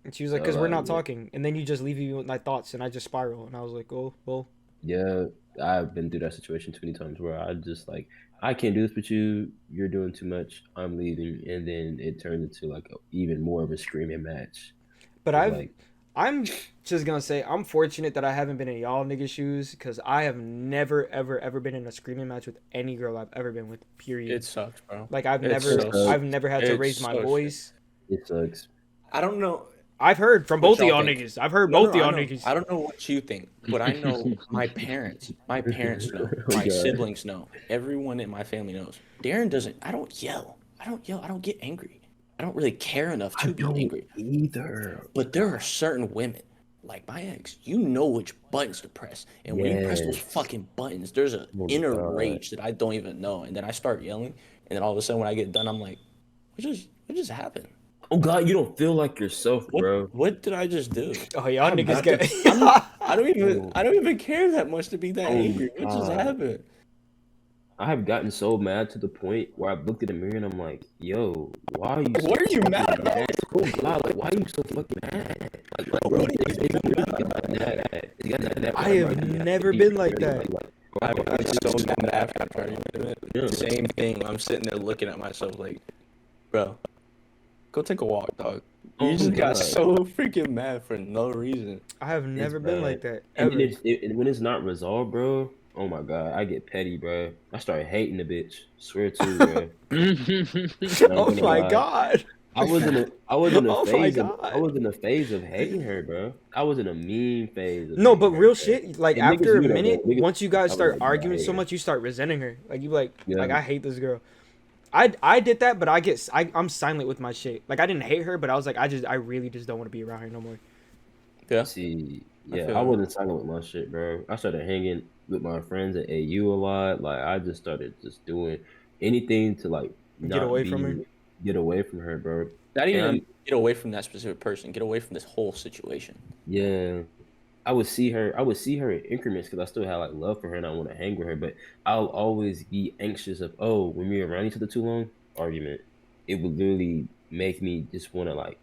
And she was like, So, because we're not yeah. talking. And then you just leave me with my thoughts, and I just spiral. And I was like, oh, well. Yeah, I've been through that situation too many times where I just like I can't do this with you. You're doing too much. I'm leaving, and then it turned into like even more of a screaming match. But Like, I'm just gonna say I'm fortunate that I haven't been in y'all niggas' shoes, because I have never ever been in a screaming match with any girl I've ever been with. Period. It sucks, bro. Like I've It's never so- I've never had to it's raise my so voice. it sucks. I don't know. I've heard from What both of y'all y'all think? niggas. I've heard No, both no, of I y'all know. niggas. I don't know what you think, but I know my parents know, my God. siblings know, everyone in my family knows. Darren doesn't. I don't yell. I don't get angry. I don't really care enough to be angry. either. But there are certain women, like my ex, you know which buttons to press. And when you press those Yes. fucking buttons, there's an Oh my inner God. rage that I don't even know. And then I start yelling, and then all of a sudden when I get done, I'm like, what just happened? Oh God, you don't feel like yourself, bro. What did I just do? Oh, y'all I'm niggas not get. I don't even care that much to be that Oh angry. What just God. happened? I have gotten so mad to the point where I've looked in the mirror and I'm like, yo, why are you so What are you fucking mad about? Oh God, like, why are you so fucking mad? Like bro, it's really got mad. It's got that I have never been like that. I'm so mad after I Yeah. Same thing. I'm sitting there looking at myself like, bro, go take a walk, dog. You Oh just got God. so freaking mad for no reason. I have never been bad. like that And ever. when it's not resolved, bro, oh my God, I get petty, bro. I start hating the bitch. Swear to, bro. Oh my God. I was in a Oh my phase of God. I was in a phase of hating her, bro. I was in a mean phase. Of No, hating but her, real bro. shit, like And niggas after a knew that, minute, though. Niggas- once you I guys was start like, arguing yeah, so yeah. much, you start resenting her. Like you like Yeah. I hate this girl. I did that, but I'm silent with my shit. Like I didn't hate her, but I was like I really just don't want to be around her no more. Yeah. See, I yeah, feel I that. wasn't silent with my shit, bro. I started hanging with my friends at AU a lot. Like I just started just doing anything to like Get away from her? Get away from her, bro. Not even And get away from that specific person. Get away from this whole situation. yeah, I would see her in increments because I still had like love for her and I want to hang with her. But I'll always be anxious of when we're around each other too long, argument. It would literally make me just want to like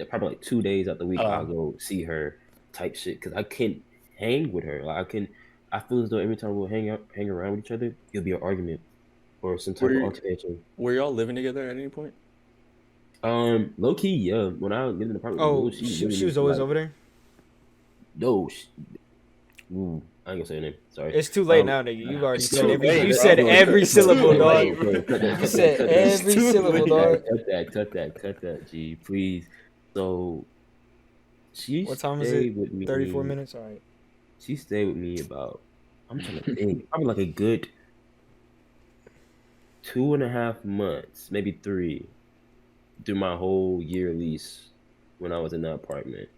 probably like 2 days out the week I'll go see her type shit because I can't hang with her. Like I feel as though every time we'll hang around with each other, it'll be an argument or some type of altercation. Were y'all living together at any point? Low key, yeah. When I lived in the apartment, Oh, with Lou, she literally was always like, over there. No, ooh, I ain't gonna say her name. Sorry. It's too late Um, now, nigga. You've already it's said too every. late. You said It's every too syllable, late. dog. Okay, cut that, You cut said that, cut that. every syllable, dog. Cut that, G, please. So she What time is stayed it? with me. 34 minutes. All right. She stayed with me about I'm trying to think, probably like a good 2.5 months, maybe 3, through my whole year lease when I was in that apartment.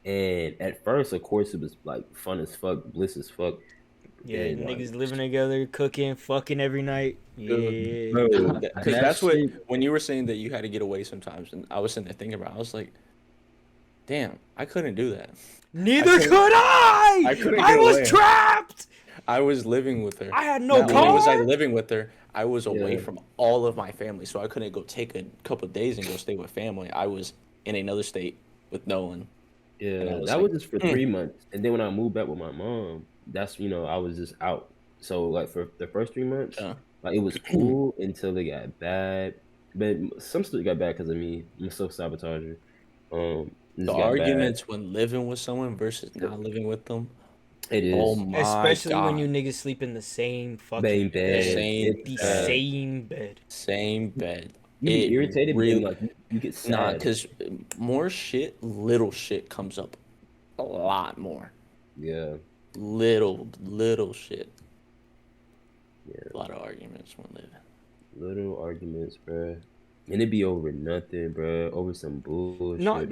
And at first, of course, it was like fun as fuck, bliss as fuck. Yeah, And niggas like, living together, cooking, fucking every night. Yeah. bro, Because that that's what, shit- when you were saying that you had to get away sometimes, and I was sitting there thinking about it, I was like, damn, I couldn't do that. Neither couldn't- could I! I couldn't I get was away. trapped! I was living with her. I had no Not only was I car. living with her, I was away Yeah. from all of my family, so I couldn't go take a couple of days and go stay with family. I was in another state with no one. And I Yeah, was that like, was just for 3 months, and then when I moved back with my mom, that's I was just out. So like for the first 3 months, Yeah. like it was cool until it got bad. But some stuff got bad because of me. I'm a self sabotager. It The just got bad. arguments when living with someone versus not living with them. It is. Oh my Especially God. when you niggas sleep in the same fucking Same bed. same- It's the bad. same bed. Same bed. You get It irritated, but really- then, like you get sad. Nah, because more shit, little shit comes up a lot more. Yeah, Little shit. yeah. A lot of arguments when living. Little arguments, bruh. And it be over nothing, bruh. Over some bullshit. No, bruh.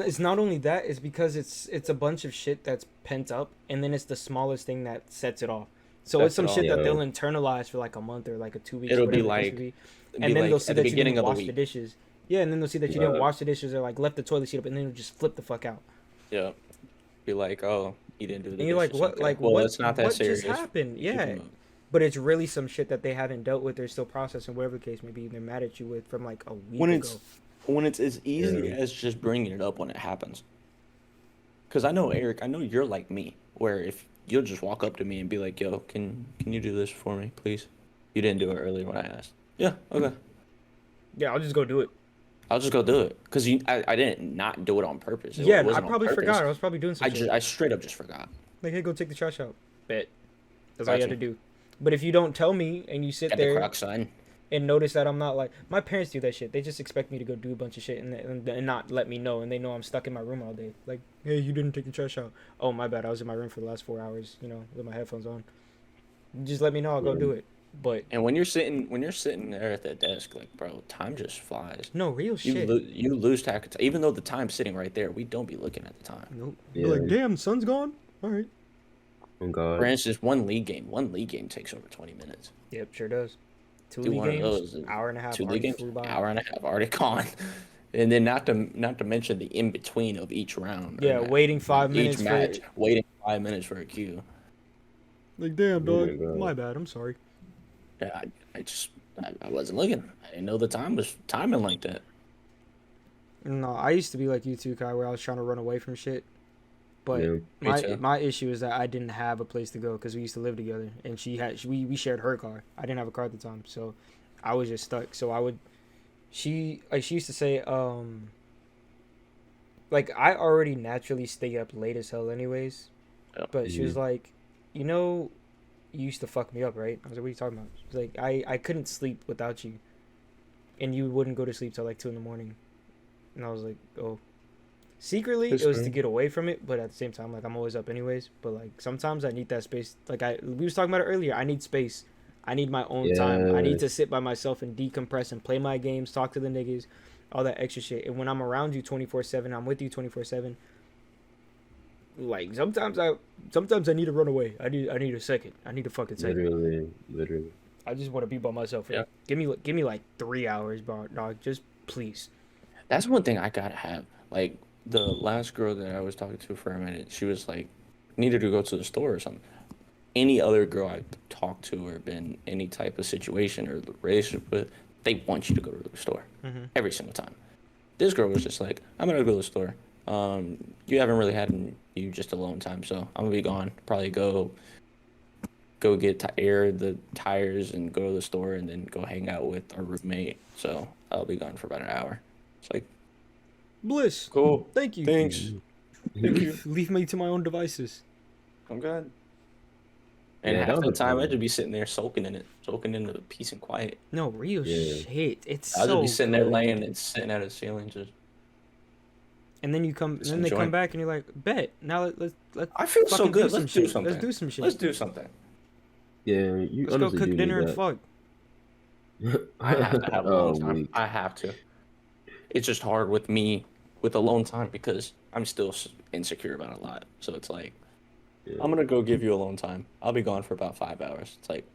it's not only that. It's because it's a bunch of shit that's pent up, and then it's the smallest thing that sets it off. So Sets it's some it off. shit that Yeah. they'll internalize for like a month or like a 2 weeks. It'll be whatever the case like- may It'd and be then like they'll see at the that you beginning didn't of the wash the week. dishes. Yeah, and then they'll see that you didn't Yeah. wash the dishes or like left the toilet seat up, and then it'll just flip the fuck out. Yeah. Be like, oh, you didn't do the And you're like, dishes, what? okay. Like, well, what? it's not that what serious. just happened? Keep Yeah, 'em up. but it's really some shit that they haven't dealt with. They're still processing, whatever the case may be. They're mad at you with from like a week When ago. it's when it's as easy Yeah. as just bringing it up when it happens. Because I know, Eric, I know you're like me, where if you'll just walk up to me and be like, yo, can you do this for me, please? You didn't do it earlier when I asked. Yeah, okay. Yeah, I'll just go do it. I'll just go do it. Because I didn't not do it on purpose. It Yeah, I wasn't on probably purpose. forgot. I was probably doing some shit. I straight up just forgot. Like, hey, go take the trash out. Bet. That's all you had Gotcha. to do. But if you don't tell me and you sit At the there crock sign. and notice that I'm not like my parents do that shit. They just expect me to go do a bunch of shit and not let me know. And they know I'm stuck in my room all day. Like, hey, you didn't take the trash out. Oh, my bad. I was in my room for the last 4 hours. With my headphones on. Just let me know. I'll go do it. But And when you're sitting there at the desk, like, bro, time just flies. no, real shit. You lose track of time. Even though the time's sitting right there, we don't be looking at the time. Nope. Yeah. You're like, damn, the sun's gone. All right. Oh God. For instance, one league game takes over 20 minutes. Yep, sure does. Two Do league one of games, those, hour and a half. Two already league games, flew by. hour and a half already gone. And then not to mention the in between of each round. or Yeah, waiting 5 each minutes match, for. waiting 5 minutes for a cue. Like, damn, Oh my dog. God. My bad. I'm sorry. Yeah, I wasn't looking. I didn't know the time was timing like that. No, I used to be like you too, Kai, where I was trying to run away from shit. But Yeah. Me my too. my issue is that I didn't have a place to go because we used to live together, and we shared her car. I didn't have a car at the time, so I was just stuck. So she used to say, like I already naturally stay up late as hell, anyways. Yeah. But she was like, you used to fuck me up, right? I was like, what are you talking about? She's like, I couldn't sleep without you, and you wouldn't go to sleep till like 2 a.m. And I was like, oh. Secretly, That's it was fair. to get away from it, but at the same time, like I'm always up anyways. But like sometimes I need that space. Like we was talking about it earlier. I need space. I need my own time. I need to sit by myself and decompress and play my games, talk to the niggas, all that extra shit. And when I'm around you 24/7, I'm with you 24/7. Like sometimes I need to run away. I need a second. I need a fucking second. Literally. I just want to be by myself. Yeah. Give me like 3 hours, bro, dog. Just please. That's one thing I gotta have. Like the last girl that I was talking to for a minute, she was like, needed to go to the store or something. Any other girl I've talked to or been any type of situation or relationship with, they want you to go to the store every single time. This girl was just like, I'm gonna go to the store. You haven't really had you just alone time, so I'm gonna be gone. Probably go get air the tires and go to the store and then go hang out with our roommate. So I'll be gone for about an hour. It's like, Bliss. cool. Thank you. Thanks. Thank you. Leave me to my own devices. I'm good. And Yeah, half that the was time fun. I'd just be sitting there soaking in the peace and quiet. No, real Yeah. shit. It's I'll so just be sitting there good. laying and sitting at a ceiling just. And then you come, Just then they come enjoying. back and you're like, bet. Now let's I feel so fucking good. some Let's do shit. something. Let's do some shit. Let's do something. Yeah, you Let's go honestly cook do dinner need and that. fuck. I have to have alone time. weak. I have to. It's just hard with me with alone time because I'm still insecure about a lot. So it's like, Yeah, I'm gonna go give you alone time. I'll be gone for about 5 hours. It's like,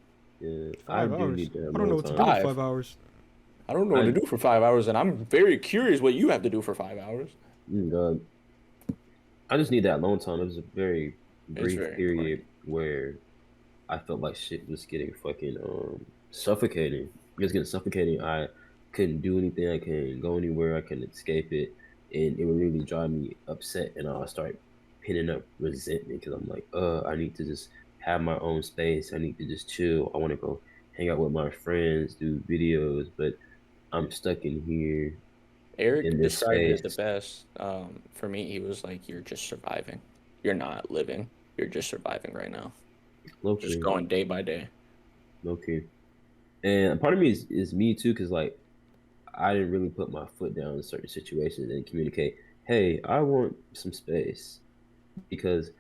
yeah. I 5 do hours. need to have I don't know more what to do time. in Five. 5 hours. I don't know what to do for 5 hours, and I'm very curious what you have to do for 5 hours. God. I just need that alone time. It was a very It's brief very period where I felt like shit was getting fucking suffocating. It was getting suffocating. I couldn't do anything. I couldn't go anywhere. I couldn't escape it, and it would really drive me upset. And I'll start pinning up resentment because I'm like, I need to just have my own space. I need to just chill. I want to go hang out with my friends, do videos, but I'm stuck in here Eric in this described it the space. best. For me, he was like, "You're just surviving. You're not living. You're just surviving right now. Low Just key, going day by day." low key. And part of me is me too, because like I didn't really put my foot down in certain situations and communicate, hey, I want some space. Because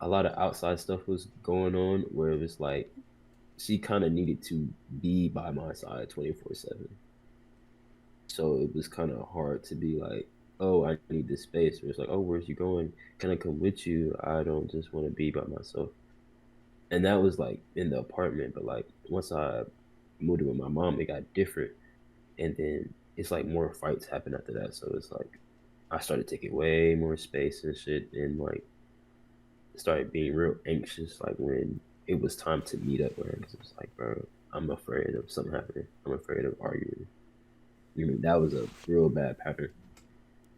a lot of outside stuff was going on where it was like she kind of needed to be by my side 24/7. So it was kind of hard to be like, oh, I need this space. Where it's like, oh, where's you going? Can I come with you? I don't just want to be by myself. And that was like in the apartment, but like once I moved in with my mom, it got different. And then it's like more fights happen after that. So it's like I started taking way more space and shit, and like started being real anxious. Like when it was time to meet up with her, because it was like, bro, I'm afraid of something happening. I'm afraid of arguing. I mean, that was a real bad pattern.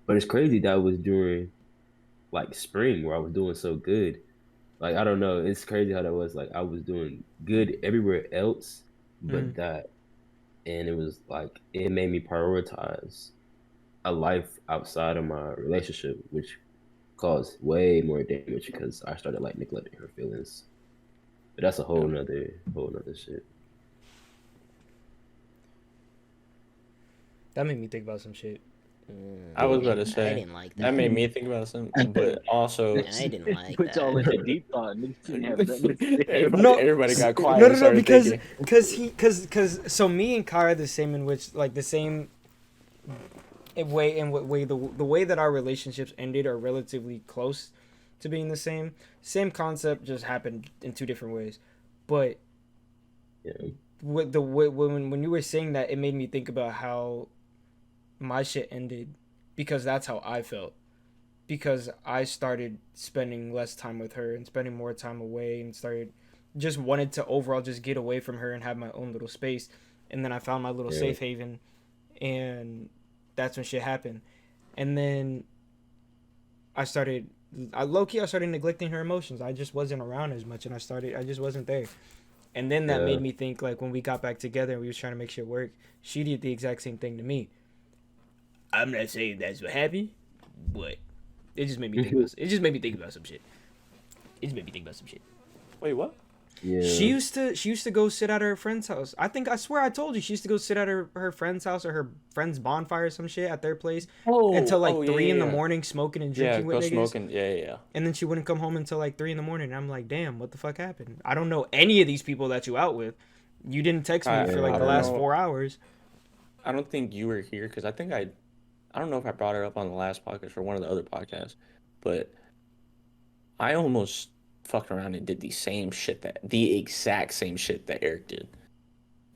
But it's crazy that was during like spring where I was doing so good. Like I don't know, it's crazy how that was. Like I was doing good everywhere else, but that, and it was like it made me prioritize a life outside of my relationship, which caused way more damage because I started like neglecting her feelings. But that's a whole nother shit. That made me think about some shit. I was about to I say didn't like that that. made me think about something, but also I didn't like Puts all that. into deep thought. Niggas didn't have nothing to say. everybody, No. everybody got quiet. No, and no, no, started thinking. because so me and Kai are the same in which like the same way the way that our relationships ended are relatively close to being the same. Same concept, just happened in two different ways. But Yeah. with the way when you were saying that, it made me think about how my shit ended because that's how I felt. Because I started spending less time with her and spending more time away and started just wanted to overall just get away from her and have my own little space. And then I found my little Yeah. safe haven, and that's when shit happened. And then I started I started neglecting her emotions. I just wasn't around as much, and I just wasn't there. And then that Yeah. made me think, like, when we got back together and we was trying to make shit work, she did the exact same thing to me. I'm not saying that's what happened, but it just made me think about it just made me think about some shit. It just made me think about some shit. Wait, what? Yeah. She used to go sit at her friend's house. I swear I told you she used to go sit at her friend's house or her friend's bonfire or some shit at their place until like 3 in the morning smoking and Yeah, drinking go with niggas. smoking. Yeah. And then she wouldn't come home until like 3 in the morning. And I'm like, damn, what the fuck happened? I don't know any of these people that you out with. You didn't text me for like I the don't last know. 4 hours. I don't think you were here because I think I don't know if I brought it up on the last podcast or one of the other podcasts, but I almost fucked around and did the exact same shit that Eric did.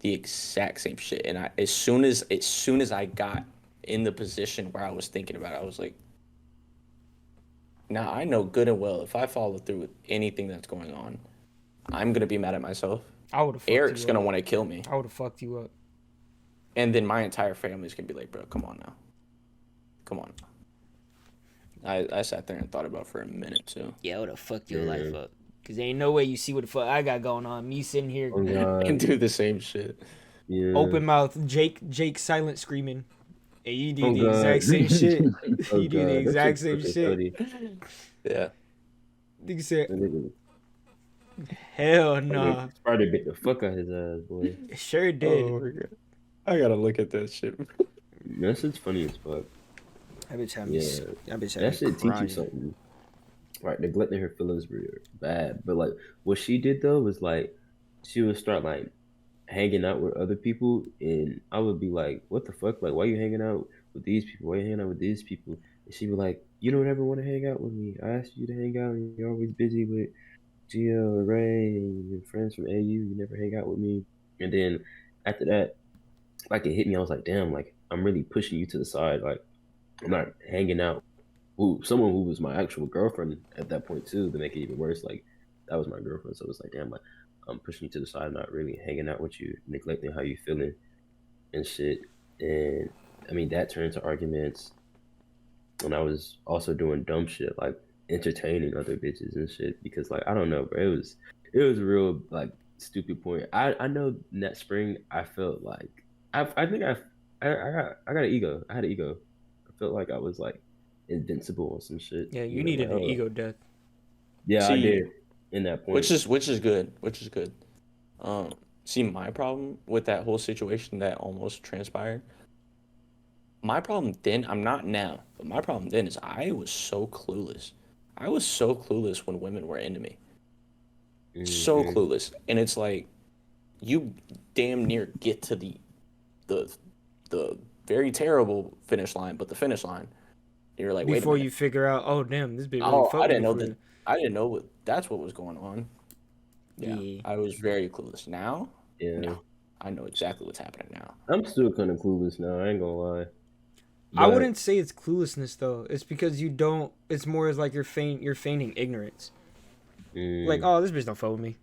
The exact same shit. And as soon as I got in the position where I was thinking about it, I was like, now I know good and well if I follow through with anything that's going on, I'm gonna be mad at myself. I would have. Eric's gonna want to kill me, I would have fucked you up. and then my entire family's gonna be like, "Bro, come on now, come on." I sat there and thought about it for a minute too. Yeah, I would have fucked your Yeah. life up. Cause there ain't no way you see what the fuck I got going on. Me sitting here, Oh god. And do the same shit. Yeah. open mouth, Jake silent screaming. And you do Oh, the God. exact same shit. Oh, You do God. the That exact shit's same fucking shit. funny. Yeah. Nigga said, That nigga hell nah. Spider bit the fuck out his ass, boy. It sure did. Oh my God. I gotta look at that shit. That shit's funny as fuck. That bitch had Yeah. me. That bitch had That me shit teach you crying. something. Right, neglecting her feelings were bad. But like what she did though was like she would start like hanging out with other people, and I would be like, "What the fuck? Like, why you hanging out with these people? Why you hanging out with these people?" And she'd be like, "You don't ever want to hang out with me. I asked you to hang out, and you're always busy with Gio and Ray and your friends from AU. You never hang out with me." And then after that, like it hit me. I was like, "Damn! Like I'm really pushing you to the side. Like I'm not hanging out with someone who was my actual girlfriend at that point too. To make it even worse, like that was my girlfriend. So it's like, damn, like I'm pushing you to the side, not really hanging out with you, neglecting how you feeling and shit." And I mean, that turned to arguments. And I was also doing dumb shit like entertaining other bitches and shit because like I don't know, bro. It was a real like stupid point. I know in that spring I felt like I think I got an ego. I had an ego. I felt like I was like invincible or some shit. Yeah, you know, needed like, an oh, ego death. yeah, I See, did in that point. which is good, which is good. See, my problem with that whole situation that almost transpired. My problem then, I'm not now, but my problem then is I was so clueless. I was so clueless when women were into me. So Mhm. clueless. And it's like you damn near get to the the very terrible finish line, but the finish line. You're like, wait a Before minute. you figure out, oh damn, this bitch really Oh, fuck I with didn't me know for that. real. I didn't know that's what was going on. Yeah, Yeah. I was very clueless. Now, Yeah, no, I know exactly what's happening now. I'm still kind of clueless now. I ain't gonna lie, I but wouldn't say it's cluelessness though. It's because you don't. It's more as like you're feigning ignorance. Like, mm, oh, this bitch don't fuck with me.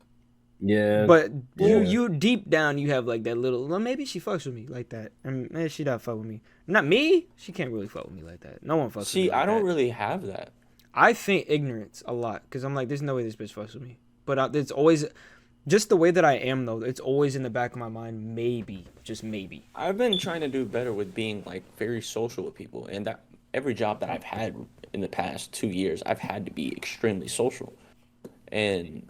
yeah, But yeah. you deep down you have like that little. Well, maybe she fucks with me like that. And maybe she don't fuck with me. Not me. She can't really fuck with me like that. No one fucks with me See, like I don't that. really have that. I feign ignorance a lot because I'm like, there's no way this bitch fucks with me. But it's always just the way that I am though. It's always in the back of my mind. Maybe, just maybe. I've been trying to do better with being like very social with people, and that every job that I've had in the past 2 years, I've had to be extremely social. And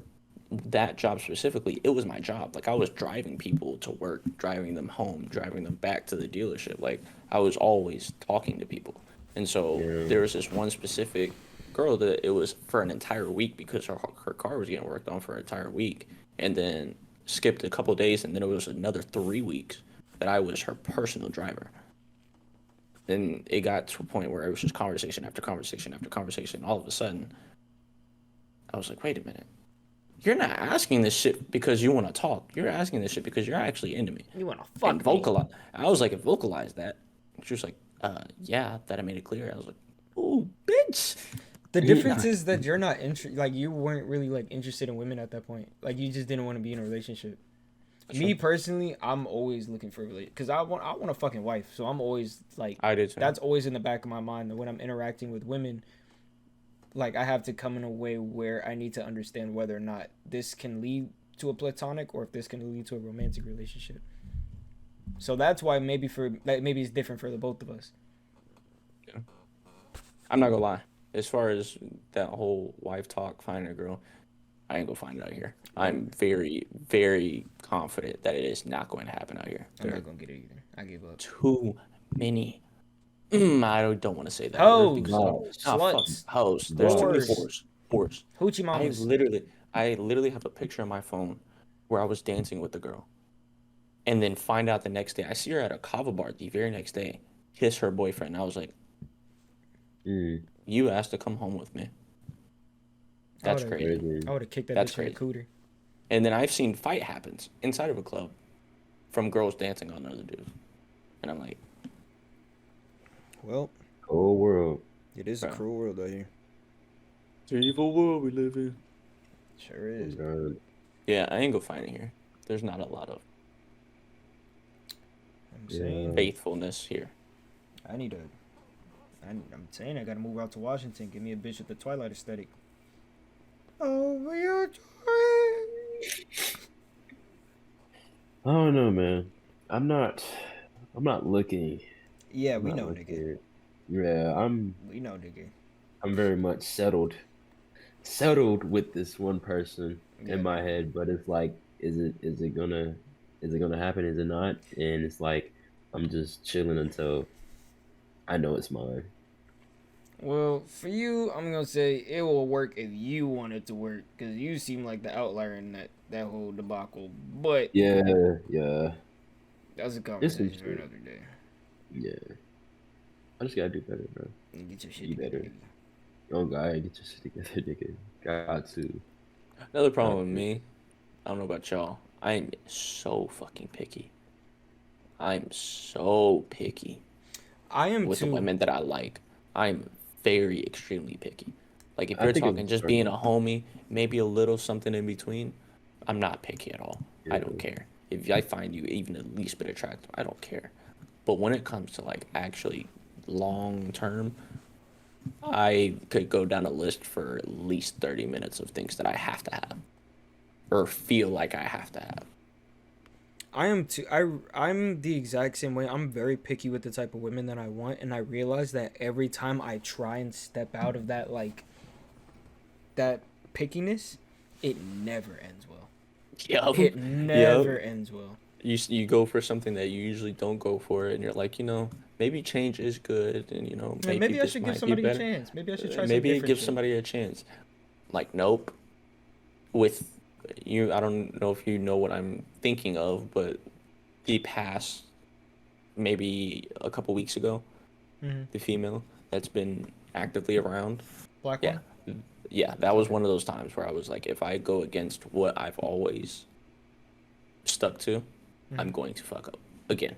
that job specifically, it was my job. Like I was driving people to work, driving them home, driving them back to the dealership. Like I was always talking to people. And so Yeah. there was this one specific girl that it was for an entire week because her car was getting worked on for an entire week. And then skipped a couple days, and then it was another 3 weeks that I was her personal driver. Then it got to a point where it was just conversation after conversation after conversation. All of a sudden, I was like, wait a minute. You're not asking this shit because you want to talk. You're asking this shit because you're actually into me. You wanna fuck And me? vocalize. I was like, vocalize that. She was like, yeah, that I made it clear. I was like, oh, bitch. The Yeah. difference is that you're not like you weren't really like interested in women at that point. Like you just didn't want to be in a relationship. Me personally, I'm always looking for a relationship because I want a fucking wife. So I'm always like I did too. that's always in the back of my mind that when I'm interacting with women, like I have to come in a way where I need to understand whether or not this can lead to a platonic or if this can lead to a romantic relationship. So that's why maybe maybe it's different for the both of us. I'm not gonna lie. As far as that whole wife talk, finding a girl, I ain't gonna find it out here. I'm very, very confident that it is not going to happen out here. I'm There are not gonna get it either. I give up. too many. I don't want to say that Hoes, word because sluts, hoes. There's too many whores. whores. Hoochie I mamas. literally have a picture on my phone where I was dancing with the girl, and then find out the next day. I see her at a kava bar the very next day, kiss her boyfriend. I was like, Mm, "You asked to come home with me." That's would've- crazy. crazy. I would have kicked that That's bitch in the crazy. cooter. And then I've seen fight happens inside of a club from girls dancing on other dudes, and I'm like, Well, Whole world. it is a a cruel world out here. "It's an evil world we live in." Sure is. God. Yeah, I ain't gonna find it here. There's not a lot of I'm saying, faithfulness here. I need a. I'm saying I gotta move out to Washington. Give me a bitch with the Twilight aesthetic. Over your I don't know, man. I'm not looking. Yeah, I'm we not know, looking. nigga. Yeah, We know, nigga. I'm very much settled with this one person Yeah. in my head, but it's like, is it gonna happen? Is it not? And it's like I'm just chilling until I know it's mine. Well, for you, I'm gonna say it will work if you want it to work, because you seem like the outlier in that whole debacle. But Yeah, that's a It's some conversation for shit. another day. yeah. I just gotta do better, bro. And get your shit You together. better. nigga. Oh God, get your shit together, nigga. Got to. Another problem with me, I don't know about y'all. I'm so fucking picky. I'm so picky I am with the too. women that I like. I'm very extremely picky. Like if I you're think talking it's just being a struggle. homie, maybe a little something in between, I'm not picky at all. I Yeah. don't care. If I find you even the least bit attractive, I don't care. But when it comes to like actually long term, I could go down a list for at least 30 minutes of things that I have to have or feel like I have to have. I am too. I'm the exact same way. I'm very picky with the type of women that I want, and I realize that every time I try and step out of that that pickiness, it never ends well. Yup. It never ends well. You go for something that you usually don't go for, and you're like, maybe change is good, and Yeah, maybe I this should might give be somebody a better. chance. Maybe I should try some Maybe different give shit. somebody a chance. Like, nope. With you, I don't know if you know what I'm thinking of, but the past maybe a couple weeks ago, Mhm. the female that's been actively around. Black Yeah. one. Yeah, that was one of those times where I was like, if I go against what I've always stuck to, I'm going to fuck up again.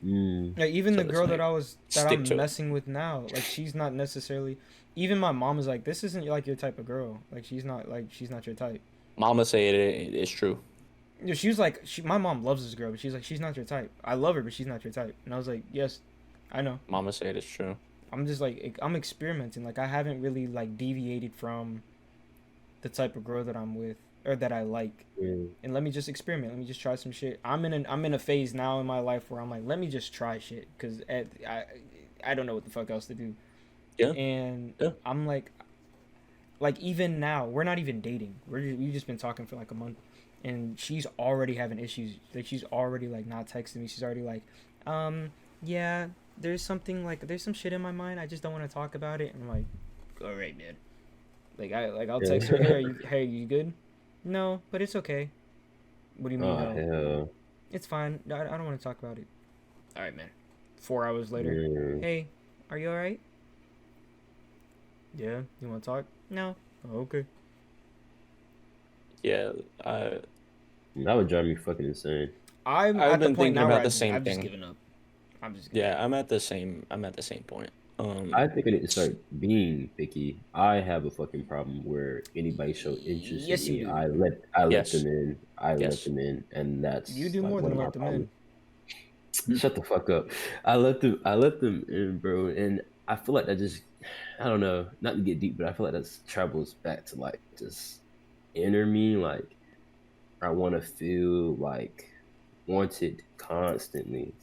Mm. Yeah, even So the it's girl that like, that stick I'm to it. messing with now, like she's not necessarily. Even my mom is like, this isn't like your type of girl. Like she's not your type. Mama say it's true. Yeah, she was like, my mom loves this girl, but she's like, she's not your type. I love her, but she's not your type. And I was like, yes, I know. Mama say it's true. I'm just like, I'm experimenting. Like I haven't really like deviated from the type of girl that I'm with or that I like. Yeah. And let me just experiment. Let me just try some shit. I'm in a phase now in my life where I'm like, let me just try shit because I don't know what the fuck else to do. Yeah. And Yeah. I'm like even now we're not even dating. We've just been talking for like a month, and she's already having issues. Like she's already like not texting me. She's already like, yeah, there's some shit in my mind. I just don't want to talk about it. And I'm like, all right, man. I'll Yeah. text her, hey, you good? No, but it's okay. What do you mean Oh no? hell. It's fine. I don't want to talk about it. All right, man. 4 hours later. Yeah. Hey, are you all right? Yeah. You want to talk? No. Oh, okay. Yeah, That would drive me fucking insane. I'm I've at the been point thinking now about where the same I've just thing. given up. I'm just giving yeah, I'm at the same point. I think I need to start being picky. I have a fucking problem where anybody show interest Yes, in you me. do. I let Yes. them in. I Yes. let them in, and that's You do like more one than of my let them in. problems. Shut the fuck up. I let them in, bro, and I feel like that just I don't know, not to get deep, but I feel like that travels back to like just inner me, like I want to feel like wanted constantly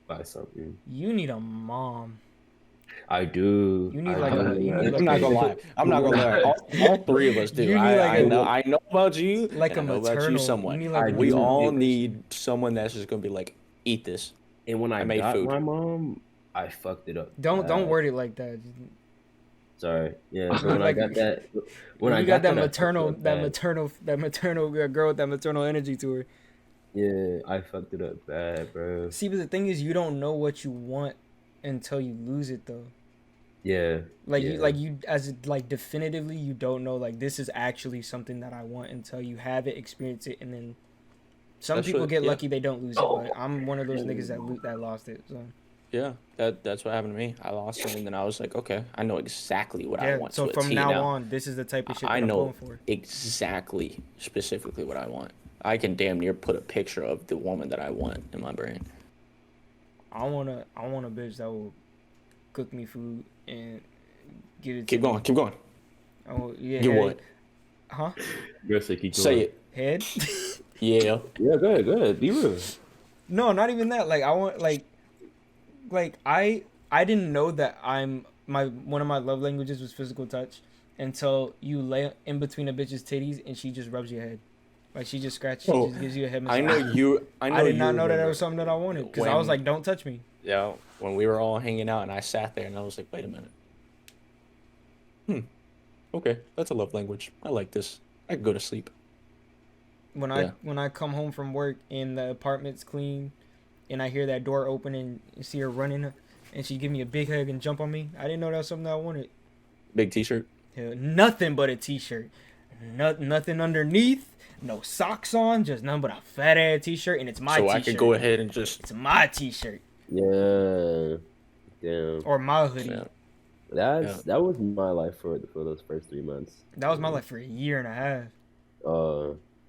by something. You need a mom. I do. You need I like a- do. you need I'm like not a- gonna lie. I'm not gonna lie. All three of us do. You need like I know about you. like and a I know about you maternal. somewhat. You need like I a We do. maternal all person. need someone that's just gonna be like, eat this. And when I made got food. my mom, I fucked it up. Don't bad. word it like that. Sorry. Yeah. So when I Like, got that, When I you got that I fucked it maternal, up bad. that maternal girl with that maternal energy to her. Yeah, I fucked it up bad, bro. See, but the thing is, you don't know what you want until you lose it, though. Yeah. Like yeah. you definitively, you don't know like this is actually something that I want until you have it, experience it, and then some That's people what- get yeah. lucky they don't lose it. But I'm one of those niggas that lost it. So Yeah, that's what happened to me. I lost it, and then I was like, okay, I know exactly what I yeah. want. So to a from T now on, this is the type of shit that I I'm know going for. exactly, specifically what I want. I can damn near put a picture of the woman that I want in my brain. I want a bitch that will cook me food and give it. Keep to me. going, keep going. Oh yeah. You head. what? Huh? Girl said keep Say going. it. Head? Yeah. Yeah, go ahead. Be real. No, not even that. Like I want like I didn't know that one of my love languages was physical touch until you lay in between a bitch's titties and she just rubs your head. Like she just scratches, she Oh, just gives you a head massage. I know you. I did not know that remember was something that I wanted because I was when- like, don't touch me. Yeah, when we were all hanging out, and I sat there, and I was like, wait a minute. Okay, that's a love language. I like this. I can go to sleep. Yeah. When I come home from work and the apartment's clean, and I hear that door open and you see her running, and she give me a big hug and jump on me. I didn't know that was something that I wanted. Big T-shirt. Hell, nothing but a t-shirt, nothing underneath, no socks on, just nothing but a fat ass t-shirt, and it's my So t-shirt. I could go ahead and just. It's my t-shirt Yeah. Damn. or my hoodie. Yeah. That was my life for those first 3 months. That was my life for a year and a half.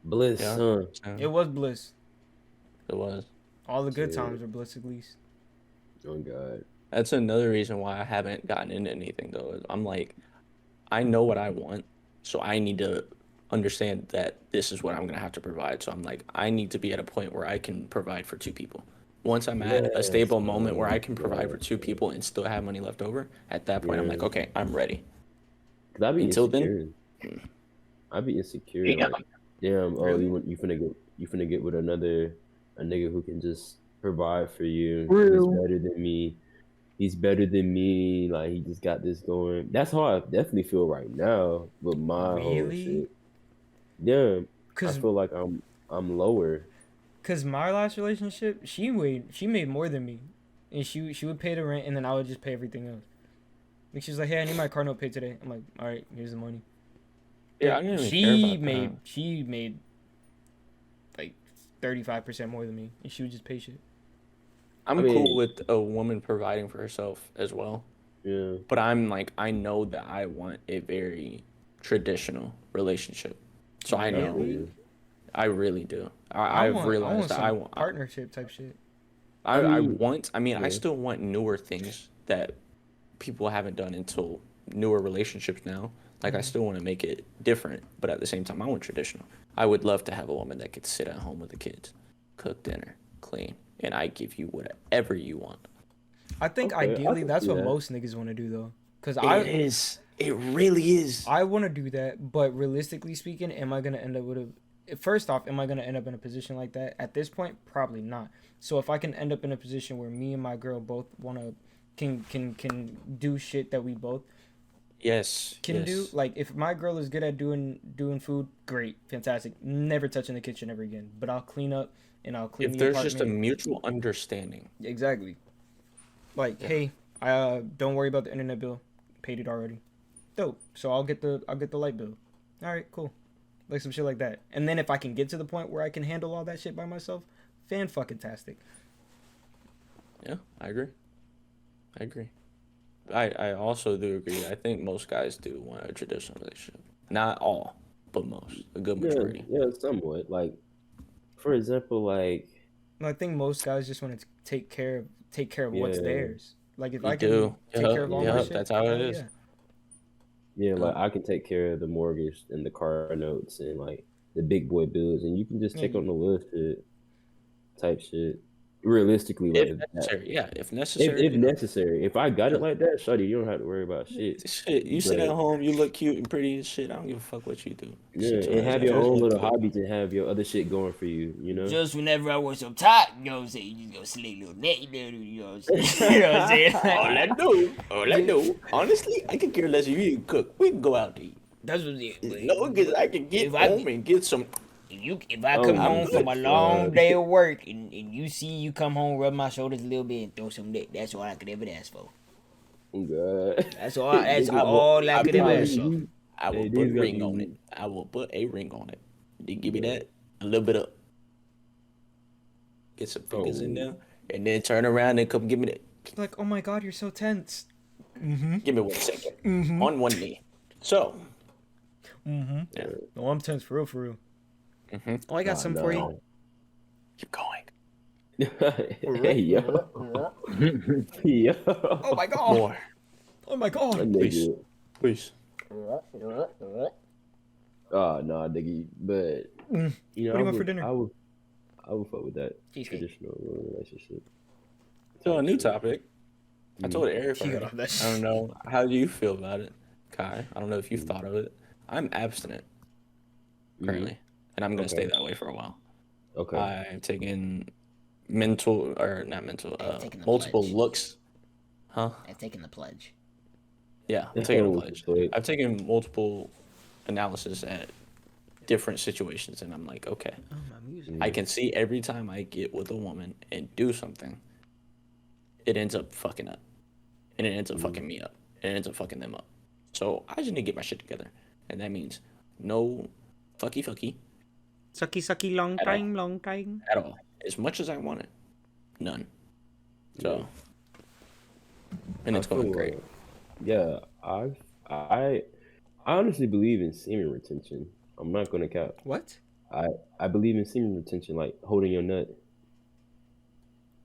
Bliss, Yeah. son. It was bliss. It was. All the good Shit. times were bliss, at least. Oh God. That's another reason why I haven't gotten into anything though. Is I'm like, I know what I want, so I need to understand that this is what I'm gonna have to provide. So I'm like, I need to be at a point where I can provide for two people. Once I'm at a Yes, stable moment where I can bro. provide for two people and still have money left over, at that point I'm Yeah. like, okay, I'm ready. Cause I be Until insecure. then? I be insecure. Yeah. Like, damn. Oh, Really? you finna get with a nigga who can just provide for you. Real. He's better than me. He's better than me. Like he just got this going. That's how I definitely feel right now. With my whole Really? shit. Yeah. I Cause feel like I'm lower. Cause my last relationship, she made more than me, and she would pay the rent, and then I would just pay everything else. Like she's like, "Hey, I need my car note paid today." I'm like, "All right, here's the money." Yeah, I didn't even she care about made that. she made like 35% more than me, and she would just pay shit. I'm I mean- cool with a woman providing for herself as well. Yeah. But I'm like, I know that I want a very traditional relationship. So I know. Really? I really do. I've realized that some I want. partnership type shit. I mean, want. I mean, I yeah. still want newer things that people haven't done until newer relationships now. Like I still want to make it different, but at the same time, I want traditional. I would love to have a woman that could sit at home with the kids, cook dinner, clean, and I give you whatever you want. I think Okay, I ideally can that's see what that. most niggas want to do though. Cause It is. It really is. I want to do that, but realistically speaking, am I gonna end up with a? First off, am I gonna end up in a position like that? At this point, probably not. So if I can end up in a position where me and my girl both wanna can do shit that we both Yes. can yes. do, like if my girl is good at doing food, great, fantastic. Never touching the kitchen ever again. But I'll clean up and I'll clean If the there's apartment. just a mutual understanding. Exactly. Like, hey, don't worry about the internet bill. Paid it already. Dope. So I'll get the light bill. All right, cool. Like some shit like that. And then if I can get to the point where I can handle all that shit by myself, fan-fucking-tastic. Yeah, I agree. I also do agree. I think most guys do want a traditional relationship. Not all, but most. A good majority. Yeah, somewhat. Like, for example, like I think most guys just want to take care of what's Yeah. theirs. Like if You I can do. take Yup, care of all my yup, shit, that's how it hell is. yeah. like I can take care of the mortgage and the car notes and like the big boy bills, and you can just take Yeah. on the little shit, type shit. Realistically, If like that. necessary, yeah. If necessary. If necessary, if I got it like that, shawty, you don't have to worry about shit. Shit, you sit But- at home, you look cute and pretty and shit. I don't give a fuck what you do. Yeah, Sit your and ass have at your home. own little hobbies and have your other shit going for you. You know. Just whenever I was so tired, you know what I'm saying? You just go sleep a little bit, you know what I'm saying? You know what I'm saying? All I know, honestly, I can care less if you can cook. We can go out to eat. That's what it No, because I can get If I- home and get some. If I Oh, come I'm home from a good. long day of work and you see you come home, rub my shoulders a little bit and throw some dick, that's all I could ever ask for. Oh God. That's all I I could ever promise ask for. you. I will Hey, put a these ring gotta on be- it. I will put a ring on it. Then give me that, a little bit of, get some fingers in Oh. there, and then turn around and come give me that. Like, oh my god, you're so tense. Give me 1 second. On one knee. So, Mm-hmm. Yeah. No, I'm tense for real. Mhm. Oh, I got Nah, some for you. no. keep going. Hey yo. Yo. Oh my god. More, Oh my god. Please. Nigga. please. Oh no, nigga. But Mm. you know, What do you want for dinner? I would fuck with that Cheesecake. traditional relationship. So a new topic. I told Mm. Eric He got already. off that I don't know. How do you feel about it, Kai? I don't know if you've thought of it. I'm abstinent currently, and I'm gonna stay Okay. that way for a while. Okay. I've taken not mental, I've taken the multiple pledge. looks. Huh? I've taken the pledge. Yeah, I'm That's taking a what pledge. was I've taken multiple analysis at different situations, and I'm like, okay, Oh, my music. I can see every time I get with a woman and do something, it ends up fucking up, and it ends up fucking me up, and it ends up fucking them up. So I just need to get my shit together, and that means no fucky Sucky, long At all. time, long time. at all. As much as I want it, none. So, and it's I going feel great. like- yeah, I honestly believe in semen retention. I'm not gonna cap. What? I believe in semen retention, like holding your nut.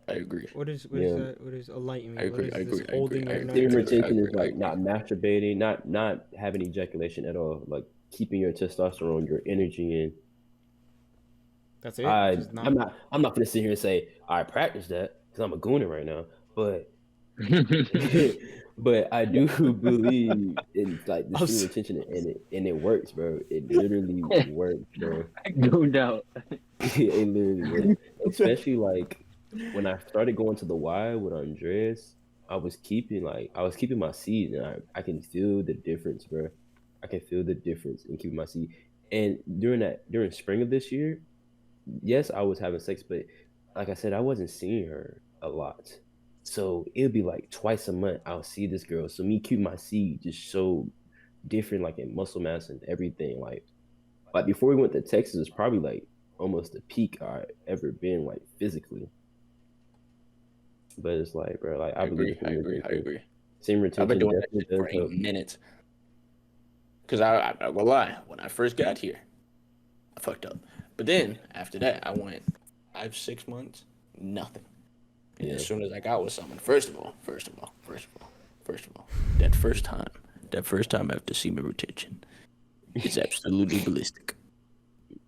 I agree. What is Yeah. that? What is enlighten me? I agree, What I is this agree, I holding agree, your I nut? agree. Semen retention is I like agree. not masturbating, not having ejaculation at all, like keeping your testosterone, your energy in. That's it. Just I'm not gonna sit here and say I practice that because I'm a gooner right now, but but I do believe in like the I'll semen s- retention and it works, bro. It literally works, bro. Go down. It literally works. Especially like when I started going to the Y with Andres, I was keeping my seed, and I can feel the difference, bro. I can feel the difference in keeping my seed. And during spring of this year, yes, I was having sex, but like I said, I wasn't seeing her a lot. So it'd be like twice a month I'll see this girl. So me keeping my seed just so different, like in muscle mass and everything. Like before we went to Texas, it's probably like almost the peak I ever been like physically. But it's like, bro, like I believe in I agree. Semen I've been retention doing that definitely shit for does a help. minute. Cause I'm not gonna lie, when I first got here, I fucked up. But then after that, I went 5-6 months, nothing. And Yeah. as soon as I got with someone, first of all, that first time after semen retention, is absolutely ballistic.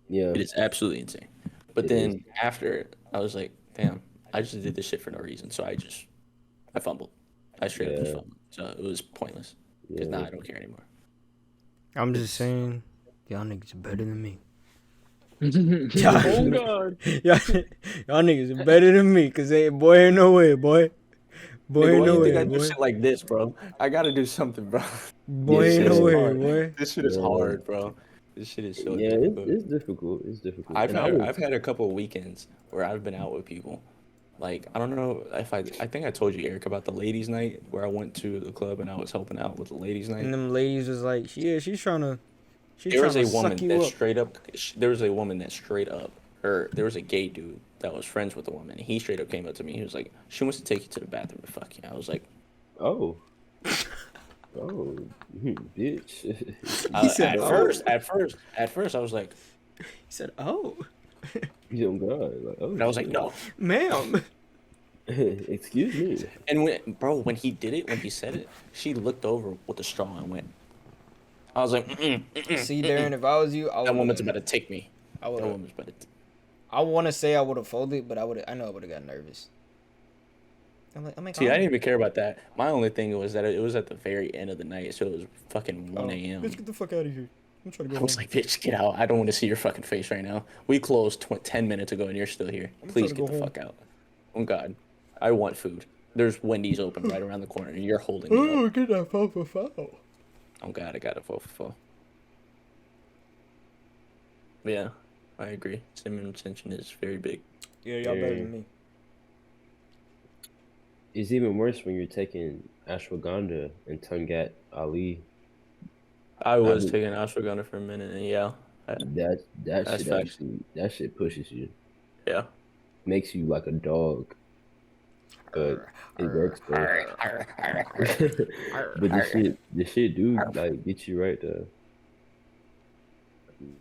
Yeah. It is absolutely insane. But It then is. after, I was like, damn, I just did this shit for no reason. So I fumbled. I straight up just Yeah. fumbled. So it was pointless. Because Yeah. now I don't care anymore. I'm just saying, y'all niggas are better than me. Oh God. y'all niggas are better than me, cause boy ain't no way, boy. Boy Nigga, ain't why no you think way, I do boy. shit like this, bro? I gotta do something, bro. Boy Yeah, ain't no yeah. way, hard. boy. This shit is Yeah. hard, bro. This shit is so Yeah, difficult. it's difficult. It's difficult. I've And I had was- I've had a couple of weekends where I've been out with people. Like, I don't know if I think I told you, Eric, about the ladies' night where I went to the club and I was helping out with the ladies' night. And them ladies was like, yeah, she's trying to There was a suck woman you that up. straight up. There was a woman that straight up, or there was a gay dude that was friends with a woman, and he straight up came up to me. He was like, "She wants to take you to the bathroom to fuck you." I was like, oh. Oh, bitch. said, at "Oh." first, I was like, He said, oh, You don't God. Like, oh, and I was like, shit. no. ma'am. Excuse me. And when he did it, when he said it, she looked over with the straw and went. I was like, See, Darren, if I was you, I that would. woman's about to take me. I That would. woman's about to. I want to say I would have folded, but I know I would have got nervous. I'm like, See, oh, I didn't even care about that. My only thing was that it was at the very end of the night, so it was fucking 1 a.m. Bitch, get the fuck out of here. I'm trying to I go was home. like, bitch, get out. I don't want to see your fucking face right now. We closed 10 minutes ago and you're still here. I'm Please trying to get the go fuck out. Oh, God. I want food. There's Wendy's open right around the corner and you're holding me up. Oh, get that foul for foul. Oh, God, I got a 4 for 4. But yeah, I agree. Semen retention is very big. yeah, y'all better Yeah. than me. It's even worse when you're taking ashwagandha and Tungat Ali. I was mean- taking ashwagandha for a minute and yeah. That That's shit facts. actually that shit pushes you, Yeah. makes you like a dog. But it works though. But this shit do like get you right there.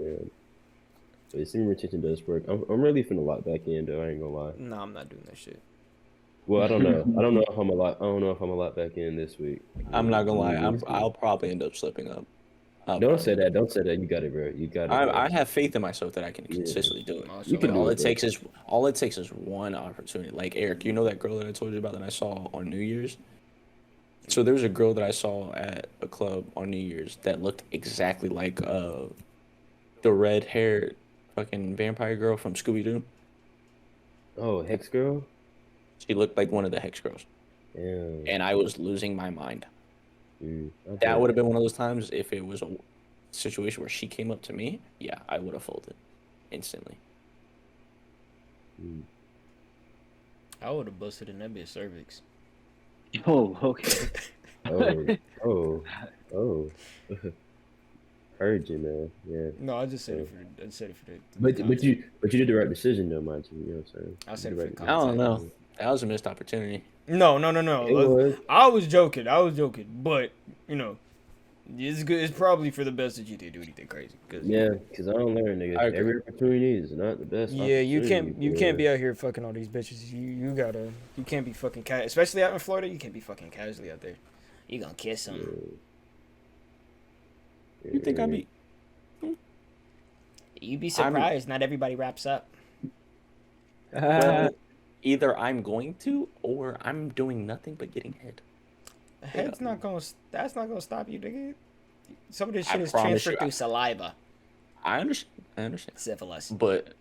Yeah. But semen retention does work. I'm really finna lock back in though. I ain't gonna lie. No, I'm not doing that shit. Well, I don't know. I don't know if I'm a lot. I don't know if I'm a lot back in this week. I'm not gonna lie. This week. I'll probably end up slipping up. Don't say that. Don't say that. You got it, bro. You got it. bro. I have faith in myself that I can Yeah. consistently do it. You can all do it it, bro. takes is one opportunity. Like Eric, you know that girl that I told you about that I saw on New Year's? So there was a girl that I saw at a club on New Year's that looked exactly like the red haired fucking vampire girl from Scooby Doo. Oh, Hex Girl. She looked like one of the Hex girls. Damn. And I was losing my mind. That would have been one of those times if it was a situation where she came up to me. Yeah, I would have folded instantly. I would have busted in that bitch cervix. Oh, okay. Oh. Heard you, man. Yeah. No, I just said it for. I said it for the. But you did the right decision though, mind you. You know what I'm saying? I said You it did for the I right don't know. That was a missed opportunity. No. It was. I was joking. But you know, it's good. It's probably for the best that you didn't do anything crazy. Cause, Yeah, because I don't learn, nigga. I agree. Every opportunity is not the best. Yeah, you opportunity, can't be out here fucking all these bitches. You can't be fucking especially out in Florida. You can't be fucking casually out there. you gonna kiss him. You think I'd be? You'd be surprised. Not everybody wraps up. Well, either I'm going to, or I'm doing nothing but getting hit. That's not gonna stop you, nigga. Some of this I shit is promise transferred you, Through saliva, I understand, syphilis. but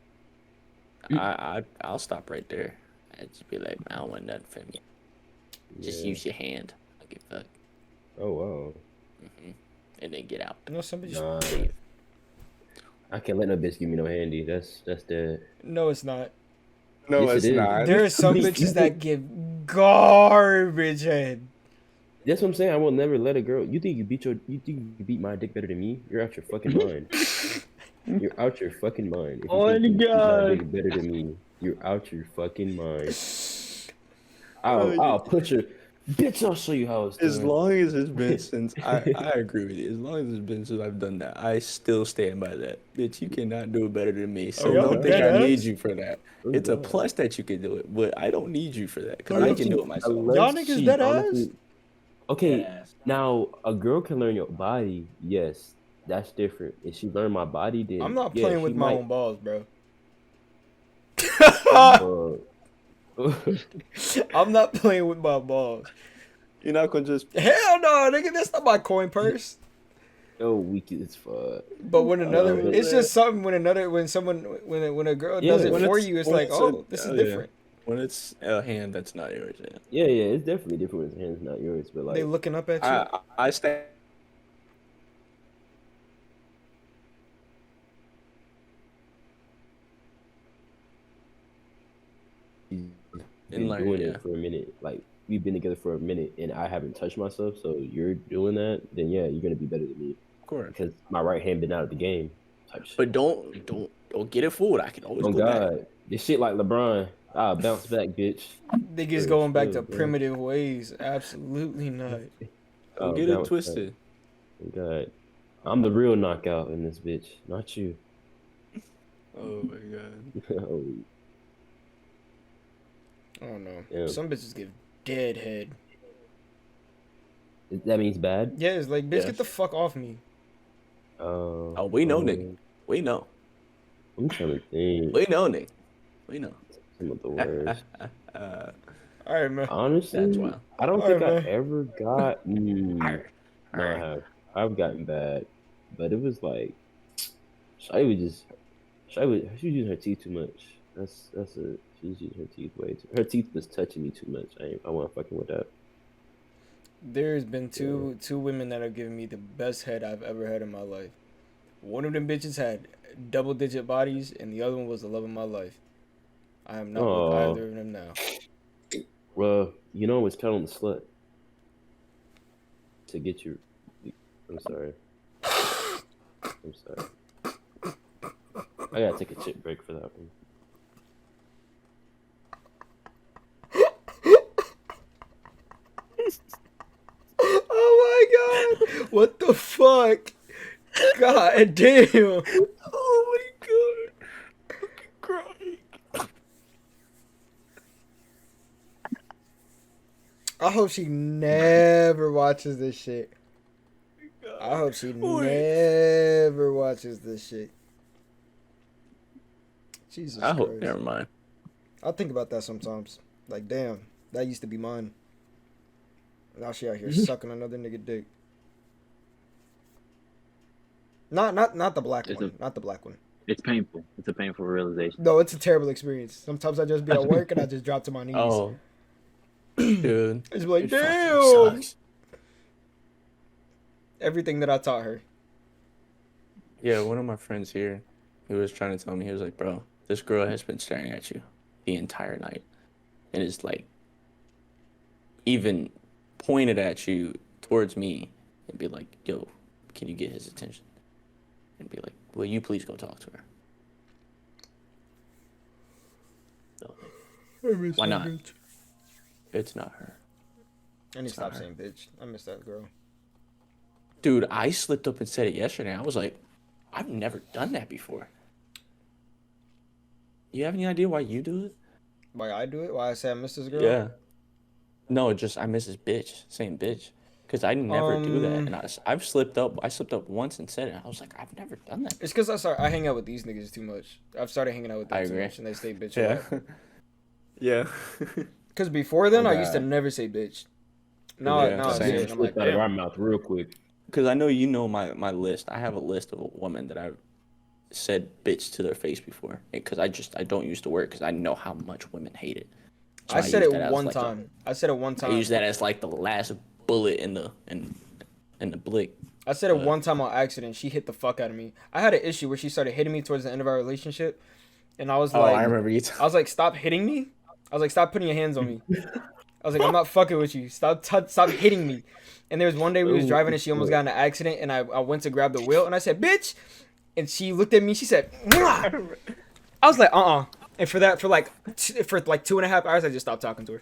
I'll stop right there. I'd just be like, I don't want nothing from you. Just Yeah. use your hand. I'll give fuck. Oh wow. And then get out. You know, some bitches. Nah. I can't let no bitch give me no handy. That's dead. No, it's not. No, Yes, it's it is. not. There are some bitches that give garbage head. That's what I'm saying. I will never let a girl. You think you beat my dick better than me? You're out your fucking mind. You're out your fucking mind. If you Oh think my you beat my God. dick better than me, you're out your fucking mind. I'll put your bitch. I'll show you how it's done. As long as it's been since I agree with you. As long as it's been since I've done that, I still stand by that. Bitch, you cannot do it better than me. So y'all don't think I dead need ass? you for that. Oh, It's a God. plus that you can do it, but I don't need you for that because Oh, I y'all can do it myself. Y'all niggas dead ass? Okay, now a girl can learn your body. Yes, that's different. If she learn my body, then I'm not yeah, playing she with my might, own balls, bro. I'm not playing with my balls. You're not gonna just Hell no, nigga. That's not my coin purse. Yo, weak as fuck. But when another, but- it's just something when a girl Yeah, does it when for it's- you, it's when like, it's oh, a- this is oh, yeah. different. when it's a hand that's not yours. Yeah. Yeah, it's definitely different when his hand's not yours. But like, They looking up at you. I stand. she's In been line, doing yeah. it for a minute. Like we've been together for a minute, and I haven't touched myself. So you're doing that, then yeah, you're gonna be better than me Of course. because my right hand been out of the game. Type shit. But don't get it fooled. I can always Oh go back. God, this shit like LeBron. I'll bounce back, bitch. Niggas Sure, going back to sure, bro. primitive ways. Absolutely not. I'll Don't get it bounce twisted. back. Oh, God, I'm the real knockout in this bitch, not you. Oh my god. Oh, I don't know. Yeah. Some bitches give dead head. that means bad. Yeah, it's like, bitch, Yes. get the fuck off me. Oh, we know, nigga. We know. I'm trying to think. We know, nigga. We know. Some of the worst. All right, man. Honestly, That's wild. I don't Alright, think I man. ever got. No, I Alright. have. I've gotten bad, but it was like Shay was she was using her teeth too much. That's it. She was using her teeth way too. Her teeth was touching me too much. I wasn't fucking with that. There's been two women that have given me the best head I've ever had in my life. One of them bitches had double-digit bodies, and the other one was the love of my life. I am not with Aw. either of them now. Well, you know, it's kind of the slut to get you. I'm sorry. I'm sorry. I gotta take a chip break for that one. Oh my god! What the fuck? God damn! Oh my god. I'm crying. I hope she never watches this shit. I hope she never watches this shit. Jesus I hope. Christ. Never mind. I think about that sometimes. Like, damn, that used to be mine. Now she out here sucking another nigga dick. Not the black It's one. Not the black one. It's painful. It's a painful realization. No, it's a terrible experience. Sometimes I just be at work and I just drop to my knees. Oh, dude. I just be like, It fucking damn. sucks. everything that I taught her. Yeah, one of my friends here, he was trying to tell me, he was like, bro, this girl has been staring at you the entire night. And it's like, even pointed at you towards me and be like, yo, can you get his attention? And be like, will you please go talk to her? So, why not? It's not her. I need to stop Sorry. saying bitch. I miss that girl. Dude, I slipped up and said it yesterday. I was like, I've never done that before. You have any idea why you do it? Why I do it? Why I say I miss this girl? Yeah. No, just I miss this bitch, saying bitch. Because I never do that. And I've slipped up. I slipped up once and said it. I was like, I've never done that. It's because I hang out with these niggas too much. I've started hanging out with them I too agree. much, and they say bitch a lot. Yeah. Because before then, Oh, I used to God. never say bitch. Now, Yeah, now I same. say it. And I'm like, Slipped out of our damn. mouth real quick. Because I know you know my list. I have a list of a woman that I've said bitch to their face before. Because I don't use the word because I know how much women hate it. So I said use it that as, one like, time. I said it one I time. use that as like the last bullet in the blick. I said it one time on accident. She hit the fuck out of me. I had an issue where she started hitting me towards the end of our relationship, and I was like, I remember you. I was like, stop hitting me. I was like, stop putting your hands on me. I was like, I'm not fucking with you. Stop hitting me. And there was one day we was driving and she almost got in an accident, and I went to grab the wheel and I said, bitch, and she looked at me. She said, mwah. I was like, And for 2.5 hours, I just stopped talking to her.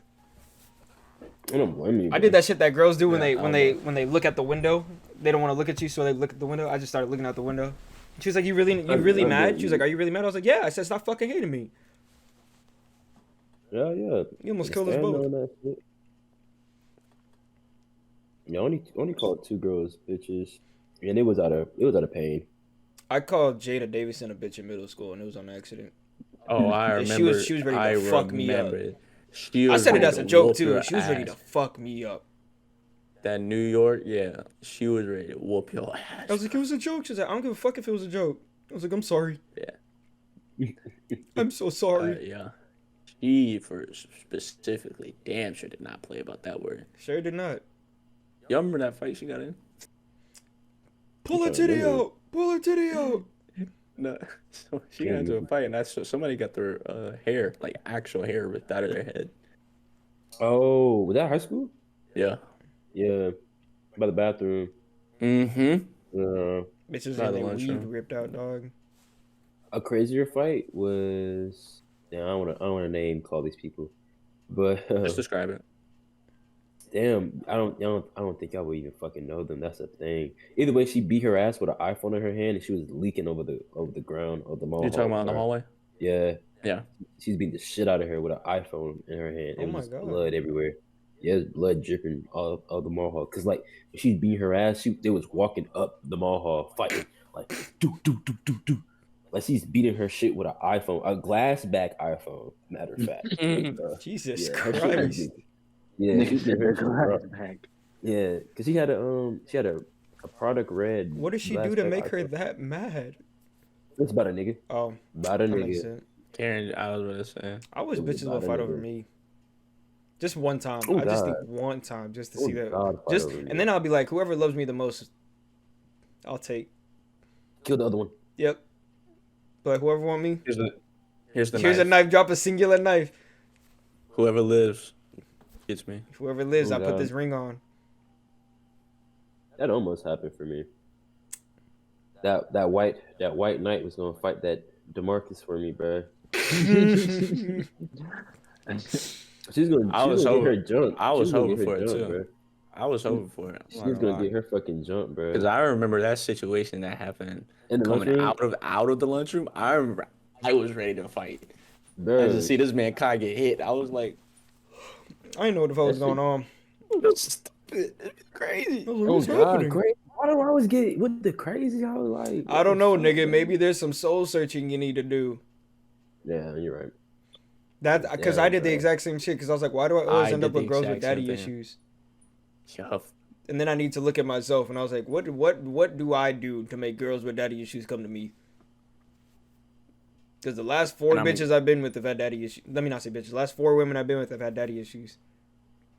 I don't blame you. I did that shit that girls do when Yeah, when they look at the window. They don't want to look at you, so they look at the window. I just started looking out the window. She was like, "You really I mad?" get She was you. like, "Are you really mad?" I was like, "Yeah." I said, "Stop fucking hating me." Yeah. You almost killed us Stand both. on that shit. Yeah, only called 2 girls bitches, and it was out of pain. I called Jada Davidson a bitch in middle school, and it was on accident. Oh, I And remember. she was ready to fuck me up. She I was said it ready as a to joke whoop too. your She was ready to ass. fuck me up. That New York, yeah, she was ready to whoop your ass. I was like, "It was a joke." She was like, "I don't give a fuck if it was a joke." I was like, "I'm sorry. Yeah. I'm so sorry." Yeah. She, for specifically, damn sure did not play about that word. Sure did not. Y'all remember that fight she got in? Pull her I titty remember. out. Pull her titty out. No, so she got into a fight, and that's somebody got their hair, like actual hair, ripped out of their head. Oh, was that high school? Yeah. Yeah, by the bathroom. Mm-hmm. Bitches By and the their lunchroom. weave ripped out, dog. A crazier fight was. Yeah, I don't want to name call these people, but Just describe it. damn, I don't think I would even fucking know them. That's the thing. Either way, she beat her ass with an iPhone in her hand, and she was leaking over the ground of the mall. You talking about in the hallway? Yeah. Yeah. She's beating the shit out of her with an iPhone in her hand. Oh It my was God. blood everywhere. Yeah, there's blood dripping all of the mall hall. Cause like when she's beating her ass, they was walking up the mall hall fighting like do do do do do. Like she's beating her shit with an iPhone, a glass back iPhone. Matter of fact. Jesus her shit was Christ. big. Yeah, Nigga she's said her her shit glass rough. back. Yeah, cause she had a product red. What did she glass do to back make her iPhone. that mad? It's about a nigga. Oh, About a that makes nigga. sense. Karen, I was going to say. I wish It was bitches about would a fight nigga. over me. Just one time. Oh, I just God. need one time just to Oh, see that. God, fight Just over me. and then I'll be like, whoever loves me the most, I'll take. Kill the other one. Yep. But whoever want me, Here's the here's a knife. Drop a singular knife. Whoever lives gets me. Whoever lives, Oh, I put God. this ring on. That almost happened for me. That white knight was gonna fight that DeMarcus for me, bro. She's gonna I was get hoping- her jump. I was She's gonna hoping get her for it, jump, too. bro. I was hoping for it. She's gonna get her fucking jump, bro. Because I remember that situation that happened In the coming lunchroom, out of the lunchroom. I remember I was ready to fight. bro. And to see this man Kai get hit, I was like, I didn't know what the fuck was That going on. that's stupid. It's crazy. I was like, Oh what's God, happening? great! Why do I always get with the crazy? I was like, I don't know, what the nigga. fuck, Maybe there's some soul searching you need to do. man? Yeah, you're right. That because Yeah, I did the bro. exact same shit. Because I was like, why do I always I end did up with the girls with exact same daddy thing. issues? Yeah. And then I need to look at myself, and I was like, what do I do to make girls with daddy issues come to me? Because the last 4 And I'm- bitches I've been with have had daddy issues. Let me not say bitches. The last 4 women I've been with have had daddy issues.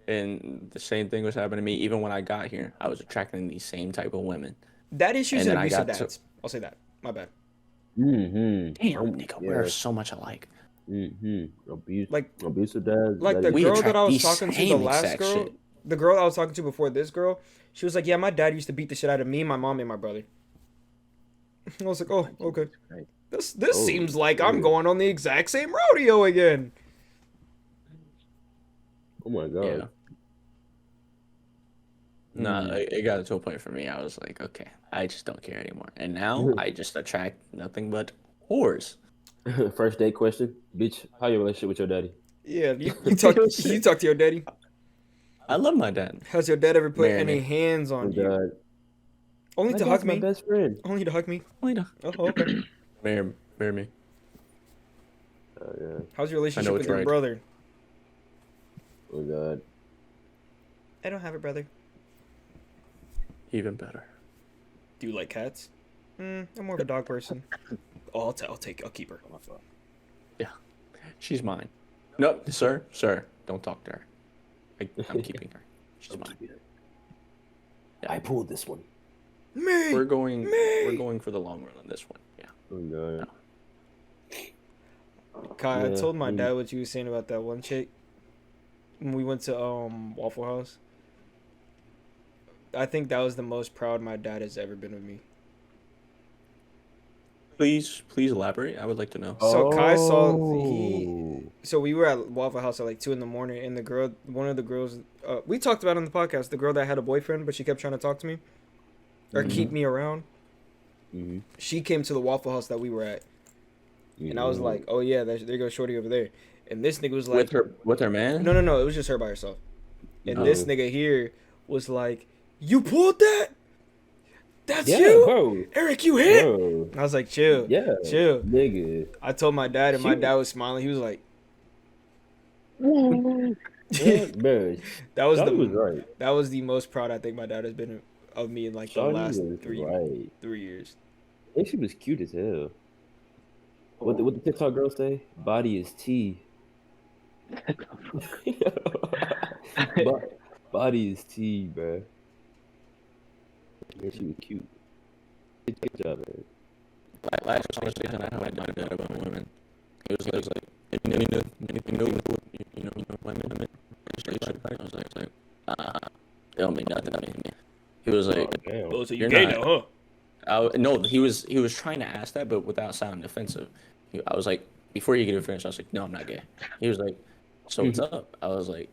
And the same thing was happening to me. Even when I got here, I was attracting these same type of women. Dad issues And and then I abusive got to- dads. I'll say that. My bad. Mm-hmm. Damn, nigga, we're yeah. so much alike. Mm-hmm. Like- Abusive dads. Like the that We girl attract that I was these talking to, the same last exact girl, shit. the girl I was talking to before this girl, she was like, "Yeah, my dad used to beat the shit out of me, my mom, and my brother." I was like, "Oh, okay. Christ. This Oh, seems like I'm weird. going on the exact same rodeo again." Oh my god. Yeah. No, Mm. it got to a point for me. I was like, okay, I just don't care anymore. And now I just attract nothing but whores. First date question, bitch. How your relationship with your daddy? Yeah, you talk to your daddy. I love my dad. Has your dad ever put Marry any me. hands Oh on you? god. Only My to dad's hug my me. best friend. Only to hug me. Wait, no. Oh, okay. Marry me. Oh yeah. How's your relationship it's with your right. brother? Oh god. I don't have a brother. Even better. Do you like cats? I'm more of a dog person. Oh, I'll keep her. She's mine. No, sir, don't talk to her. I'm keeping her. She's mine. I pulled this one. Me. We're going Me. for the long run on this one. Yeah. Oh god. Kai, I Yeah, told my mm. dad what you were saying about that one chick when we went to Waffle House. I think that was the most proud my dad has ever been of me. Please elaborate. I would like to know. So Kai saw Oh. So we were at Waffle House at like 2 a.m, and the girl, one of the girls, we talked about it on the podcast, the girl that had a boyfriend, but she kept trying to talk to me or keep me around. Mhm. She came to the Waffle House that we were at, and I was like, "Oh yeah, there goes Shorty over there." And this nigga was like, with her man? No, it was just her by herself. And Oh. this nigga here was like, "You pulled that? That's Yeah, you, bro. Eric? You hit?" Bro. I was like, "Chill, Yeah. chill." Nigga. I told my dad, and my Shoot. dad was smiling. He was like, Yeah, bro. "That was Shawty the was right. that was the most proud I think my dad has been of me in like the Shawty last was three right. 3 years." I think she was cute as hell. What the TikTok girl say? Body is tea. Body is tea, bro. Yeah, she was cute. Good job, man. Last conversation I had with my dad about women. It was like if you know women. I was like, it don't mean nothing to me. He was like, Oh, damn. Oh, so you You're gay not. now, huh? no, he was trying to ask that, but without sounding offensive. I was like, before you get offensive, I was like, no, I'm not gay. He was like, so what's up? I was like,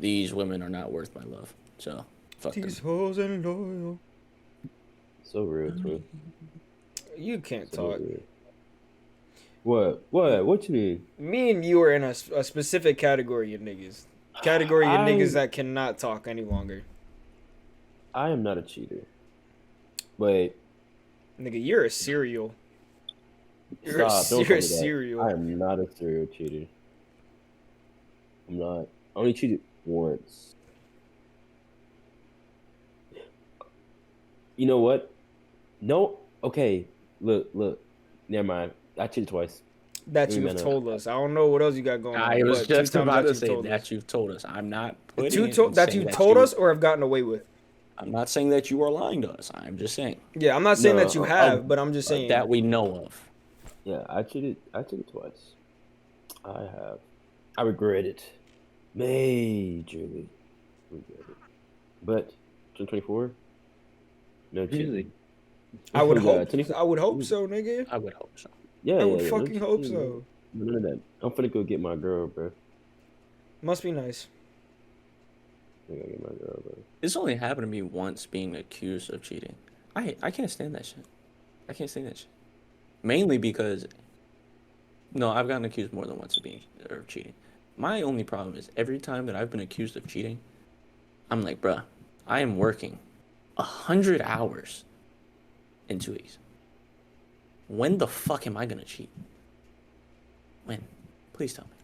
these women are not worth my love. So fuck them. These hoes ain't loyal. So real, too. You can't So talk. real. What you mean? Me and you are in a specific category of niggas. Category of niggas that cannot talk any longer. I am not a cheater. But Nigga, you're a serial. You're a stop, don't call me that. serial. I am not a serial cheater. I'm not. I only cheated once. You know what? No. Okay. Look. Never mind. I cheated twice. That No, you've no. told us. I don't know what else you got going on. I was but two just times about to you've say told that us. you've told us. I'm not putting Two it to- and that saying you told you- us or have gotten away with. I'm not saying that you are lying to us. I'm just saying Yeah, I'm not saying No, that you have, but I'm just saying that we know of. Yeah, I cheated twice. I have. I regret it. Majorly. Regret it. But 2024? No cheating. Usually. I would Yeah, hope. 24 I would hope so, nigga. I would hope so. Yeah, I would no fucking hope cheating, so. bro. None of that. I'm finna go get my girl, bro. Must be nice. I gotta get my girl, bro. This only happened to me once being accused of cheating. I can't stand that shit. I can't stand that shit. Mainly because no, I've gotten accused more than once of cheating. My only problem is every time that I've been accused of cheating, I'm like, bruh, I am working 100 hours in 2 weeks. When the fuck am I gonna cheat? When? Please tell me.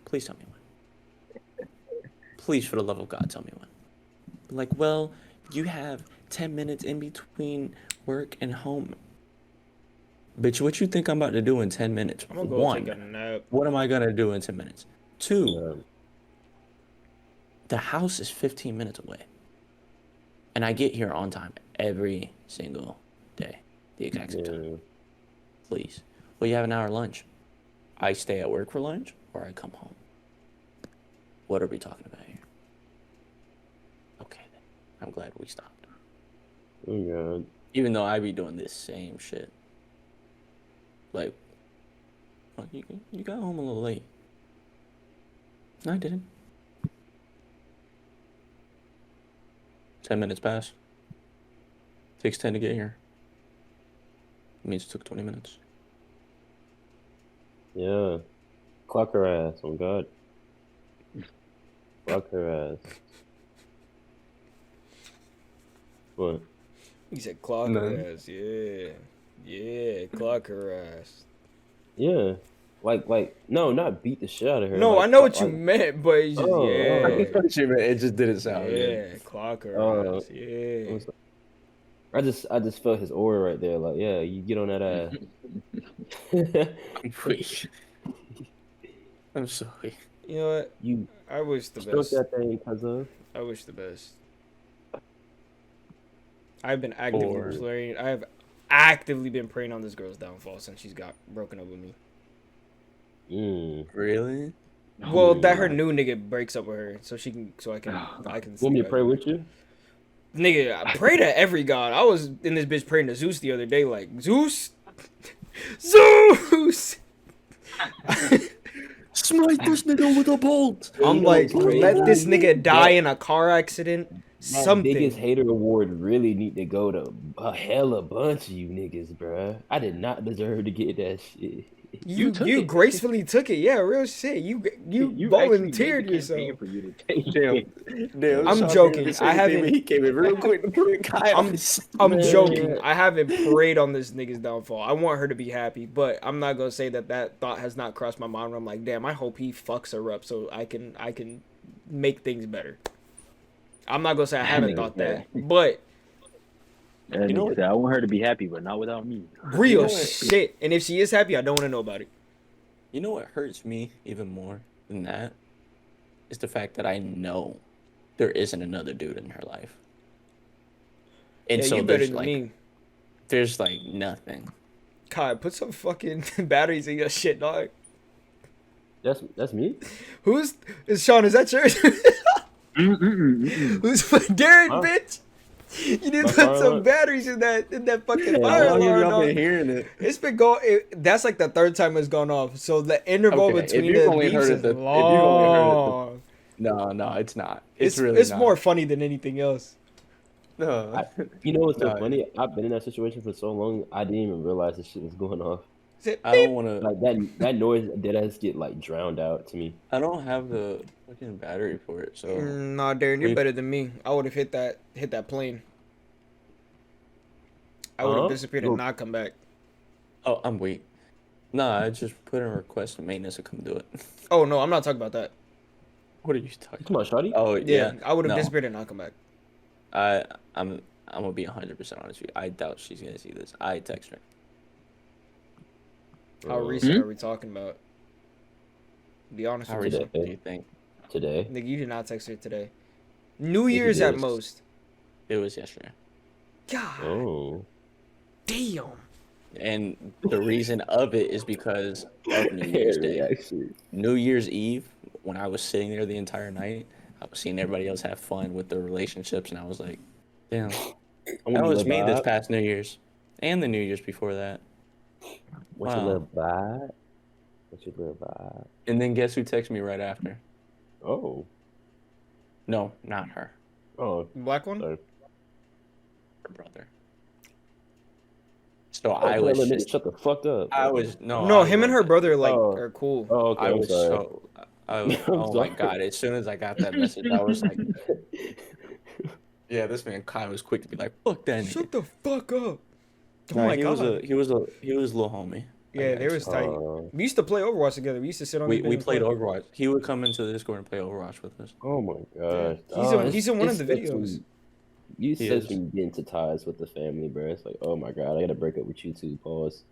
Please tell me when. Please, for the love of God, tell me when. Like, well, you have 10 minutes in between work and home. Bitch, what you think I'm about to do in 10 minutes? I'm gonna go One, take a nap. what am I gonna do in 10 minutes? Two, The house is 15 minutes away. And I get here on time every single day, the exact same time. Yeah. Please. Well, you have an hour lunch. I stay at work for lunch or I come home. What are we talking about here? Okay, then. I'm glad we stopped. Oh god. Even though I be doing this same shit. Like, well, you got home a little late. No, I didn't. 10 minutes pass. Takes 10 to get here. It means it took 20 minutes. Yeah. Clock her ass, oh god. Clock her ass. What? He said clock No. her ass. Yeah. Yeah, clock her ass. Yeah. Like, no, not beat the shit out of her. No, like, I know what you like- meant, but it's just, Oh, yeah. It just didn't Yeah, clock her Oh. ass. Yeah. I just felt his aura right there. Like, yeah, you get on that ass. I'm weak. I'm sorry. You know what? You I wish the stroke best. that thing, cuz. I wish the best. I've been actively Or- praying. I have actively been praying on this girl's downfall since she's got broken up with me. Really? Well, that her new nigga breaks up with her, so she can, so I can. Want me to pray with you? Nigga, I pray to every god. I was in this bitch praying to Zeus the other day, like Zeus, Zeus. Smite this nigga with a bolt. I'm like, let this nigga die in a car accident. That biggest Something. hater award really need to go to a hella bunch of you niggas, bruh. I did not deserve to get that shit. You took you it. gracefully took it, yeah, real shit. You actually volunteered made the yourself. campaign for you to take Damn. it. Damn, I'm Sean joking. didn't say I anything, haven't- but He came in real quick to put Kai on his- I'm Man. joking. I haven't prayed on this nigga's downfall. I want her to be happy, but I'm not gonna say that thought has not crossed my mind. Where I'm like, damn, I hope he fucks her up so I can make things better. I'm not gonna say I haven't thought that, but And You know he what? said, I want her to be happy, but not without me. real what? shit. And if she is happy, I don't want to know about it. You know what hurts me even more than that? Is the fact that I know there isn't another dude in her life. And Yeah, so you better there's than like me. there's like nothing. Kai, put some fucking batteries in your shit, dog. That's me? Who's is Sean? Is that yours? Who's Derek, Huh? bitch? You need to My put fire some alarm? batteries in that fucking Yeah, fire how long alarm. dog. hearing it? It's been going. That's like the third time it's gone off. So the interval Okay, if between you've the only beeps heard it is the- if you've only heard it the- long. No, it's not. It's really it's not. more funny than anything else. No. You know what's so No. funny? I've been in that situation for so long, I didn't even realize this shit was going off. Is it I beep? don't want to. Like that noise did us get like drowned out to me. I don't have the fucking battery for it, so Nah, Darren, you're We- better than me. I would have hit that plane. I would have Huh? disappeared Look. and not come back. oh, I'm weak. Nah, I just put in a request to maintenance to come do it. Oh no, I'm not talking about that. What are you talking? Come on, Shawty. Oh Yeah, yeah, I would have no. disappeared and not come back. I'm gonna be 100% honest with you. I doubt she's gonna see this. I text her. How Uh, recent are we talking about? Be honest How with you. recent do you think? Today. Nigga, you did not text her today. New you Year's at did. most. It was yesterday. God Oh. damn. And the reason of it is because of New Year's Day. Actually. New Year's Eve, when I was sitting there the entire night, I was seeing everybody else have fun with their relationships, and I was like, damn, that was me this past New Year's. And the New Year's before that. What's your Wow. little vibe? What's your little vibe? And then guess who texted me right after? Oh. No, not her. Oh. Black one? Sorry. Her brother. So Oh, I was let me just, shut the fuck up. I was, no. No, I him and her was- brother like Oh. are cool. Oh, okay. I I'm was sorry. so, I'm oh my sorry. God. As soon as I got that message, I was like, yeah, this man Kai was quick to be like, fuck that nigga. Shut the fuck up. Oh Nah, my he god. was a little homie. Yeah, they was tight. We used to play Overwatch together. We used to sit on. We the bench and played play. Overwatch. He would come into the Discord and play Overwatch with us. Oh my gosh. He's in one of the it's videos. when- You He said is. when you get into ties with the family, bro. It's like, oh my god, I gotta break up with you too. Pause.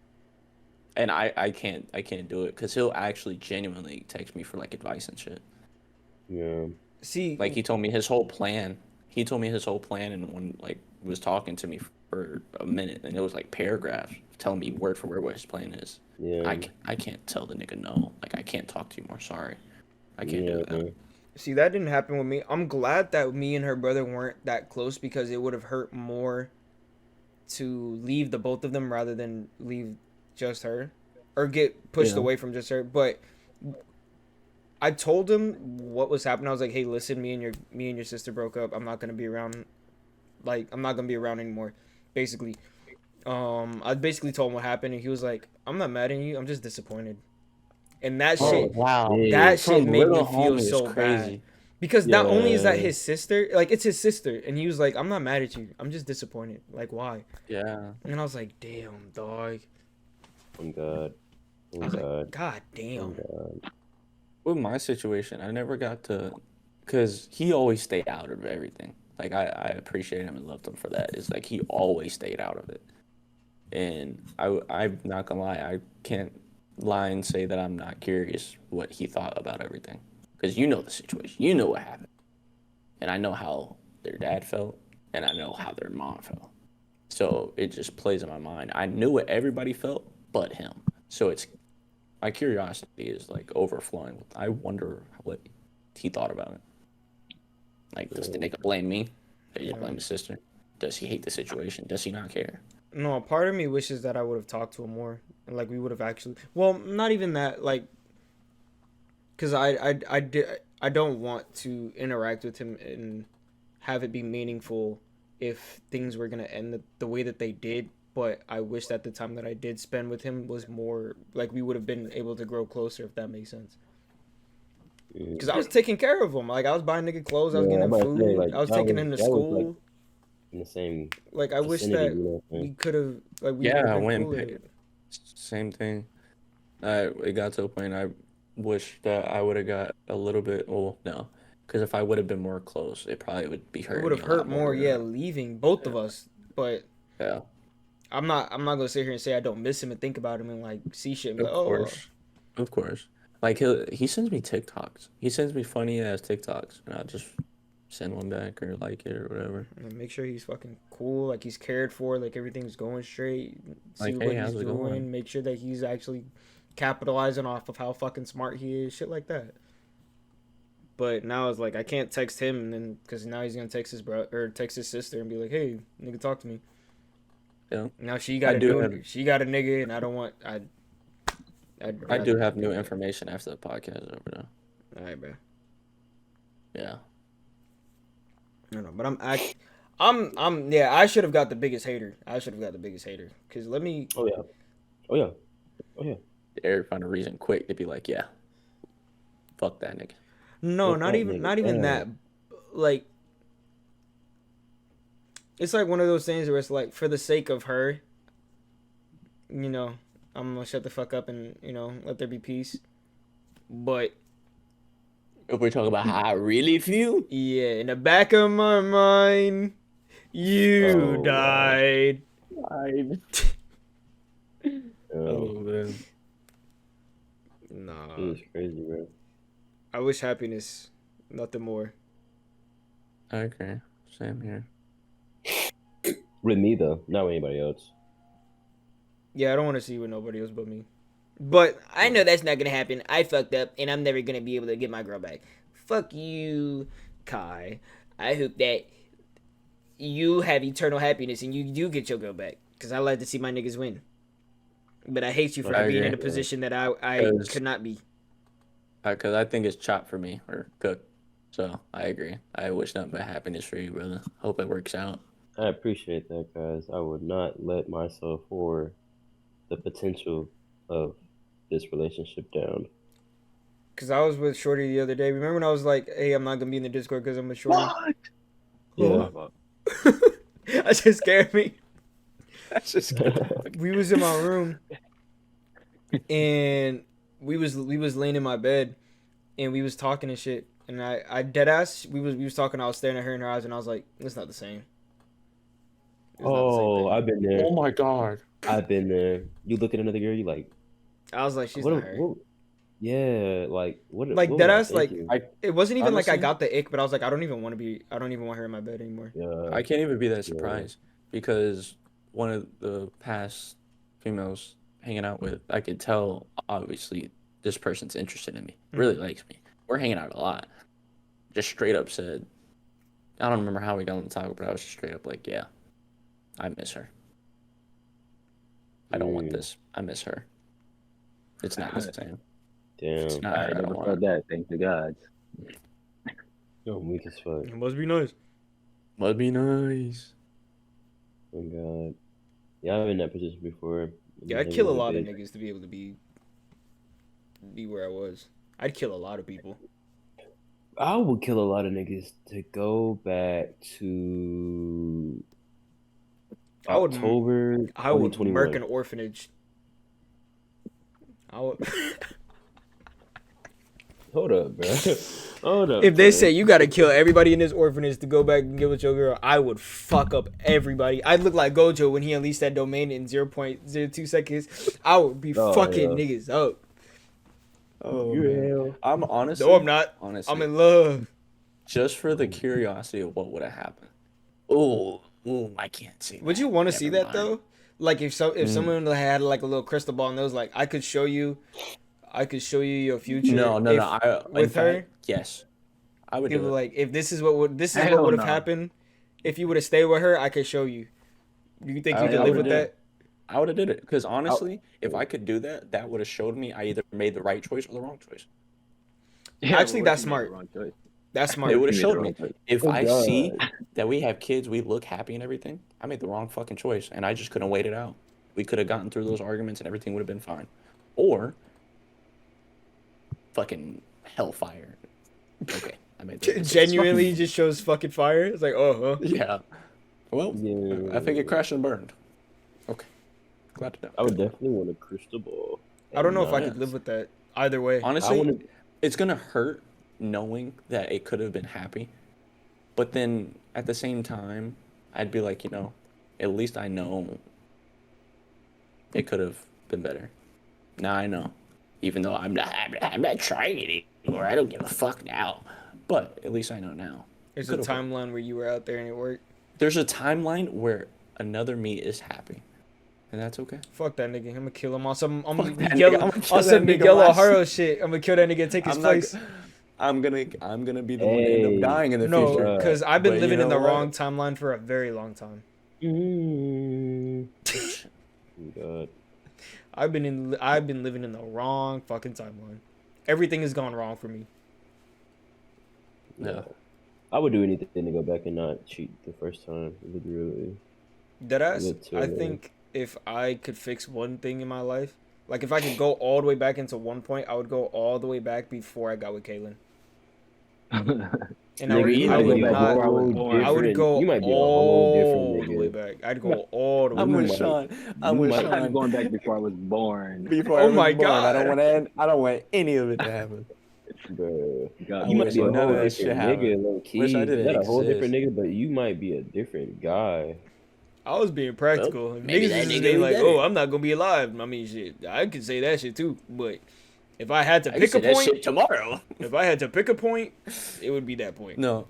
And I can't do it because he'll actually genuinely text me for like advice and shit. Yeah. See, Like he told me his whole plan. He told me his whole plan, and when like was talking to me for a minute, and it was like paragraphs telling me word for word what his plan is. Yeah. I can't tell the nigga no. Like I can't talk to you more. Sorry, I can't do that. man. see, that didn't happen with me. I'm glad that me and her brother weren't that close because it would have hurt more to leave the both of them rather than leave just her or get pushed Yeah. away from just her. But I told him what was happening. I was like, "Hey, listen, me and your sister broke up. I'm not gonna be around. Like, I'm not gonna be around anymore." Basically, I basically told him what happened, and he was like, "I'm not mad at you. I'm just disappointed." And that shit, wow, Yeah. that shit From made me little feel homie is so crazy. bad. Because not only is that Yeah. his sister, like it's his sister, and he was like, "I'm not mad at you. I'm just disappointed. Like, why?" Yeah, And I was like, "Damn, dog." Oh God. I Oh was like, God. "God Oh damn." God. with my situation, I never got to, cause he always stayed out of everything. Like I appreciate him and loved him for that. It's like he always stayed out of it, and I'm not gonna lie, I can't lie and say that I'm not curious what he thought about everything, cause you know the situation, you know what happened, and I know how their dad felt, and I know how their mom felt. So it just plays in my mind. I knew what everybody felt but him. So it's my curiosity is like overflowing. I wonder what he thought about it. Like, does the nigga blame me? Does he blame his sister? Does he hate the situation? Does he not care? No, part of me wishes that I would have talked to him more, and like we would have actually. Well, not even that. Like, because I don't want to interact with him and have it be meaningful if things were gonna end the way that they did. But I wish that the time that I did spend with him was more like we would have been able to grow closer, if that makes sense. Mm. Because I was taking care of him. Like I was buying nigga clothes, I was Yeah, getting I'm him about to say, food, like, I was that taking was- him to that was, like, school. In the same Like I wish vicinity, that you know what I'm we saying? could have like we Yeah, would I have been went cooler. and same thing. It got to a point I wish that I would have got a little bit. Well, no, because if I would have been more close, it probably would be It hurting would me have a lot hurt more, yeah, more. leaving both of us. But Yeah, I'm not gonna sit here and say I don't miss him and think about him and like see shit and be of like, oh, course, of course. Like he sends me TikToks. He sends me funny ass TikToks, and I just send one back or like it or whatever. and make sure he's fucking cool, like he's cared for, like everything's going straight. See Like, what hey, he's how's it doing. going? Make sure that he's actually capitalizing off of how fucking smart he is, shit like that. But now it's like I can't text him, and then because now he's gonna text his bro or text his sister and be like, "Hey, nigga, talk to me." Yeah. Now she got I a do new, have- she got a nigga, and I don't want. I do have new information after the podcast is over though. All right, bro. Yeah. I don't know, but yeah. I should have got the biggest hater. Cause let me. Oh yeah. Oh yeah. Oh yeah. Eric found a reason quick to be like, yeah, fuck that nigga. No, Fuck not that even, nigga, not even damn. that. Like, it's like one of those things where it's like for the sake of her, you know, I'm gonna shut the fuck up and let there be peace. But If we talk about how I really feel, yeah, in the back of my mind, you Oh, wow. died. Oh, man. Nah, he is crazy, bro. I wish happiness, nothing more. Okay, same here. With me though, not with anybody else. Yeah, I don't want to see with nobody else but me. But I know that's not gonna happen. I fucked up, and I'm never gonna be able to get my girl back. Fuck you, Kai. I hope that you have eternal happiness and you do get your girl back. Cause I like to see my niggas win. But I hate you for I being in a agree. position that I 'Cause- could not be. Because I think it's chopped for me or cooked. So I agree. I wish nothing but happiness for you, brother. Hope it works out. I appreciate that, guys. I would not let myself or the potential of this relationship down. Cause I was with Shorty the other day. Remember when I was like, "Hey, I'm not gonna be in the Discord because I'm with Shorty." Yeah. That just scared me. That's just We was in my room, and we was laying in my bed, and we was talking and shit. And I dead ass. We was talking. I was staring at her in her eyes, and I was like, "It's not the same." It's not the same Oh, thing. I've been there. my god. I've been there. You look at another girl, you like, I was like, "She's what, not her." what, Yeah, like what? Like, what was I deadass, like, thinking? it wasn't even like I Honestly- got the ick, but I was like, I don't even want her in my bed anymore. Yeah, I can't even be that surprised because one of the past females hanging out with, I could tell obviously this person's interested in me, really likes me. We're hanging out a lot. Just straight up said, I don't remember how we got on the topic, but I was just straight up like, yeah, I miss her. I don't want this. I miss her. It's not the same. It's damn. not her. I I don't never want felt it. that. Thank the gods. Yo, I'm weak as fuck. It must be nice. Would be nice. Oh god. Yeah, I've been in that position before. Yeah, I'd Never kill a would've lot of been. niggas to be able to be where I was. I'd kill a lot of people. I would kill a lot of niggas to go back to I would- October I would 2021. murk an orphanage. I would. Hold up, bro. Hold up. If they bro. say you gotta kill everybody in this orphanage to go back and get with your girl, I would fuck up everybody. I'd look like Gojo when he unleashed that domain in 0.02 seconds. I would be Oh, fucking yeah. niggas up. Oh, You man. hell. I'm honestly. No, I'm not. Honestly, I'm in love. just for the curiosity of what would have happened. Oh, I can't see. Would you want to see Never that mind. though? Like if someone had like a little crystal ball and was like, I could show you your future. No. if- I in with her? fact, yes, I would It do was it. like if this is what would Hell have no. happened if you would have stayed with her, I could show you. You think you I could live would've with that? I would have did it because honestly, if I could do that, that would have showed me I either made the right choice or the wrong choice. Actually, what that's if you made the smart. wrong choice? That's smart. It would have You made the showed me. wrong choice. If Oh, I God. see that we have kids, we look happy and everything, I made the wrong fucking choice, and I just couldn't wait it out. We could have gotten through those arguments, and everything would have been fine. Or fucking hellfire. Okay, I made the Genuinely just shows fucking fire. It's like, oh, huh. Yeah. Well, Yeah. I think it crashed and burned. Okay. Glad to know. I would definitely want a crystal ball. I don't know if I Nice. could live with that. Either way. Honestly, wanna- it's gonna hurt knowing that it could have been happy, but then at the same time, I'd be like, at least I know it could have been better. Now I know, even though I'm not trying it anymore. I don't give a fuck now, but at least I know now. There's a could've worked. timeline where you were out there and it worked. There's a timeline where another me is happy, and that's okay. Fuck that nigga. I'm gonna kill him on some. I'm Fuck that Miguel. nigga. I'ma kill On some that nigga Miguel last- O'Hara shit. I'm gonna kill that nigga and take his place. I'm gonna be the one to end Hey. up dying in the No, future. because I've been But you living in know the what? wrong timeline for a very long time. Mm. Oh, God. I've been living in the wrong fucking timeline. Everything has gone wrong for me. Yeah. I would do anything to go back and not cheat the first time. Literally. Deadass, Me too, I man. think if I could fix one thing in my life, like if I could go all the way back into one point, I would go all the way back before I got with Kaylin. And I Nigga, would, you I might would be a not. whole I would go You might be a all whole different the way nigga. back. I'd go all the way I'm back. with might- Sean. I'm with might- I'm Sean. going back before I was born. Before Oh I was my born, I don't God. want to end. I don't want any of it to happen. Bruh. God, You might wish be a none of whole that shit different happened. nigga, low key. Wish I didn't Not a whole different exist. nigga, but you might be a different guy. I was being practical. Well, If maybe niggas that is just nigga being be like, better. oh, I'm not gonna be alive. I mean, shit, I could say that shit too. But if I had to I can pick say a that point, shit tomorrow. if I had to pick a point, it would be that point. No,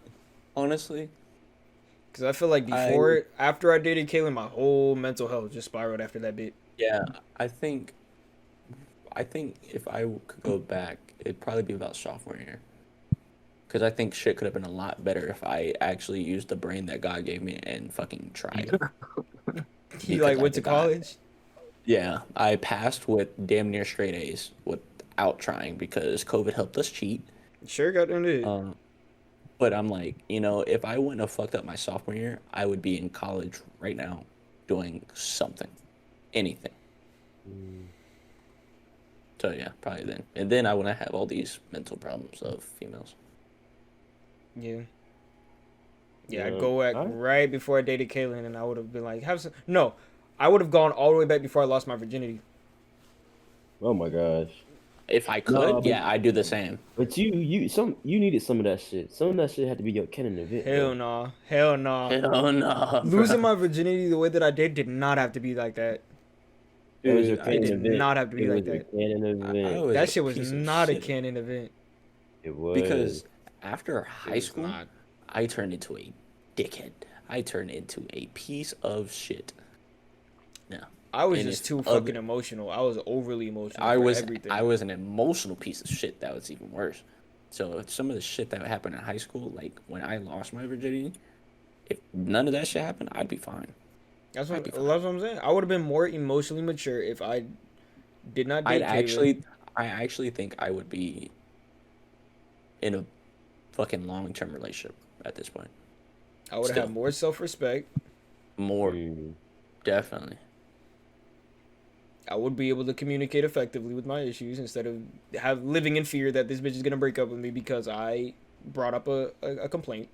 honestly, Because I feel like after I dated Kaylin, my whole mental health just spiraled after that bit. yeah, I think if I could go back, it'd probably be about sophomore year. Because I think shit could have been a lot better if I actually used the brain that God gave me and fucking tried. He Because like I went to did not. college. Yeah, I passed with damn near straight A's without trying because COVID helped us cheat. Sure got into it. But I'm like, if I wouldn't have fucked up my sophomore year, I would be in college right now doing something, anything. So yeah, probably then. And then I wouldn't have all these mental problems of females. Yeah. Yeah, Yeah, I'd go back I- right before I dated Kaylin, and I would have been like, no, I would have gone all the way back before I lost my virginity. Oh my gosh. If I could, No, but- yeah, I'd do the same. But you needed some of that shit. Some of that shit had to be your canon event. Hell nah. Hell nah. Hell no. Losing my virginity the way that I did not have to be like that. It was Dude, a I It canon did event. not have to be It like was a that. canon event. was That a shit was piece of not a shit. canon event. It was Because after It high was school, not. I turned into a dickhead. I turned into a piece of shit. Yeah. I was And just if too other- fucking emotional. I was overly emotional I for was everything. I was an emotional piece of shit that was even worse. So some of the shit that happened in high school, like when I lost my virginity, if none of that shit happened, I'd be fine. That's I'd what, be that's fine. what I'm saying. I would have been more emotionally mature if I did not date I actually think I would be in a fucking long-term relationship at this point. I would have still. had more self-respect. More, Mm. definitely. I would be able to communicate effectively with my issues instead of living in fear that this bitch is gonna break up with me because I brought up a complaint.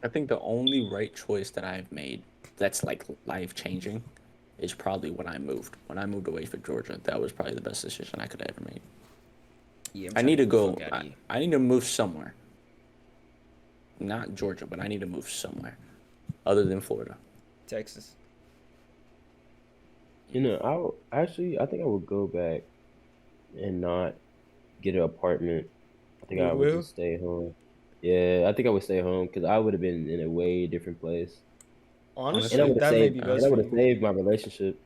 I think the only right choice that I've made that's like life-changing is probably when I moved. When I moved away from Georgia, that was probably the best decision I could have ever made. Yeah, I need to go. I need to move somewhere. Not Georgia, but I need to move somewhere other than Florida. Texas. You know, I think I would go back and not get an apartment. I think I would Goodwill? just stay home. Yeah, I think I would stay home because I would have been in a way different place, Honestly, and I would have that may saved. be And best I for would have you. saved my relationship.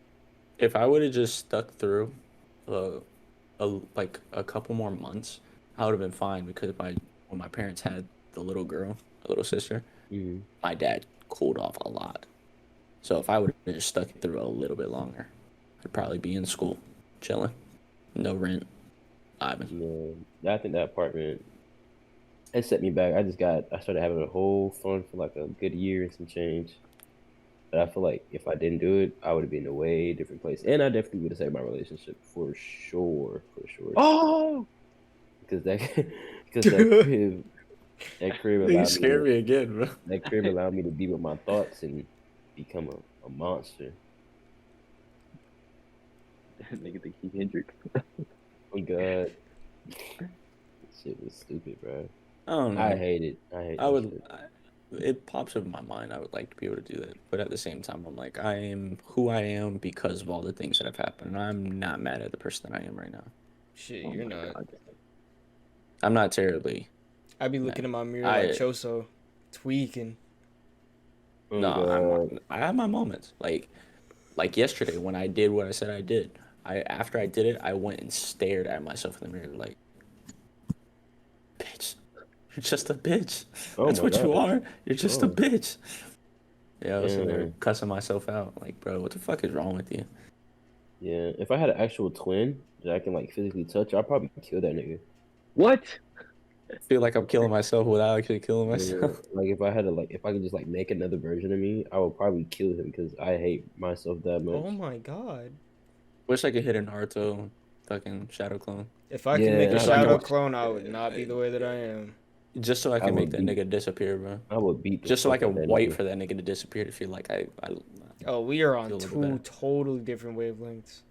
If I would have just stuck through, like a couple more months, I would have been fine because when my parents had the little girl, a little sister, Mm. my dad cooled off a lot. So if I would have just stuck it through a little bit longer, I'd probably be in school, chilling, no rent, vibing. Yeah, I think that apartment it set me back. I started having a whole fun for like a good year and some change. But I feel like if I didn't do it, I would have been in a way different place, and I definitely would have saved my relationship for sure, Oh, because that because that crib You allowed me scared me again, bro. that crib allowed me to be with my thoughts and become a monster. nigga think he Hendrix. Oh God, shit was stupid, bro. I don't know. I hate it. I hate I that would. shit. It pops up in my mind. I would like to be able to do that, but at the same time, I'm like, I am who I am because of all the things that have happened, and I'm not mad at the person that I am right now. Shit, Oh you're my not. God. I'm not terribly. I be looking in my mirror I- like Choso, tweaking. Oh, No, God. I have my moments. Like yesterday when I did what I said I did. After I did it, I went and stared at myself in the mirror like, bitch, you're just a bitch. Oh That's my what you God. are. You're just a Oh. bitch. Yeah, I was sitting there Damn. cussing myself out. Like, bro, what the fuck is wrong with you? Yeah, if I had an actual twin that I can like physically touch, I'd probably kill that nigga. What? I feel like I'm killing myself without actually killing Yeah, myself. like if I could just like make another version of me, I would probably kill him because I hate myself that much. Oh my god. Wish I could hit a Naruto fucking shadow clone. If I Yeah, could make a I shadow know. clone, I would not be the way that I am. Just so I I can make would that be- nigga disappear, bro. I would beat the Just so I fuck out can that wait nigga. for that nigga to disappear to feel like I Oh, we are on Feel a little two better. totally different wavelengths.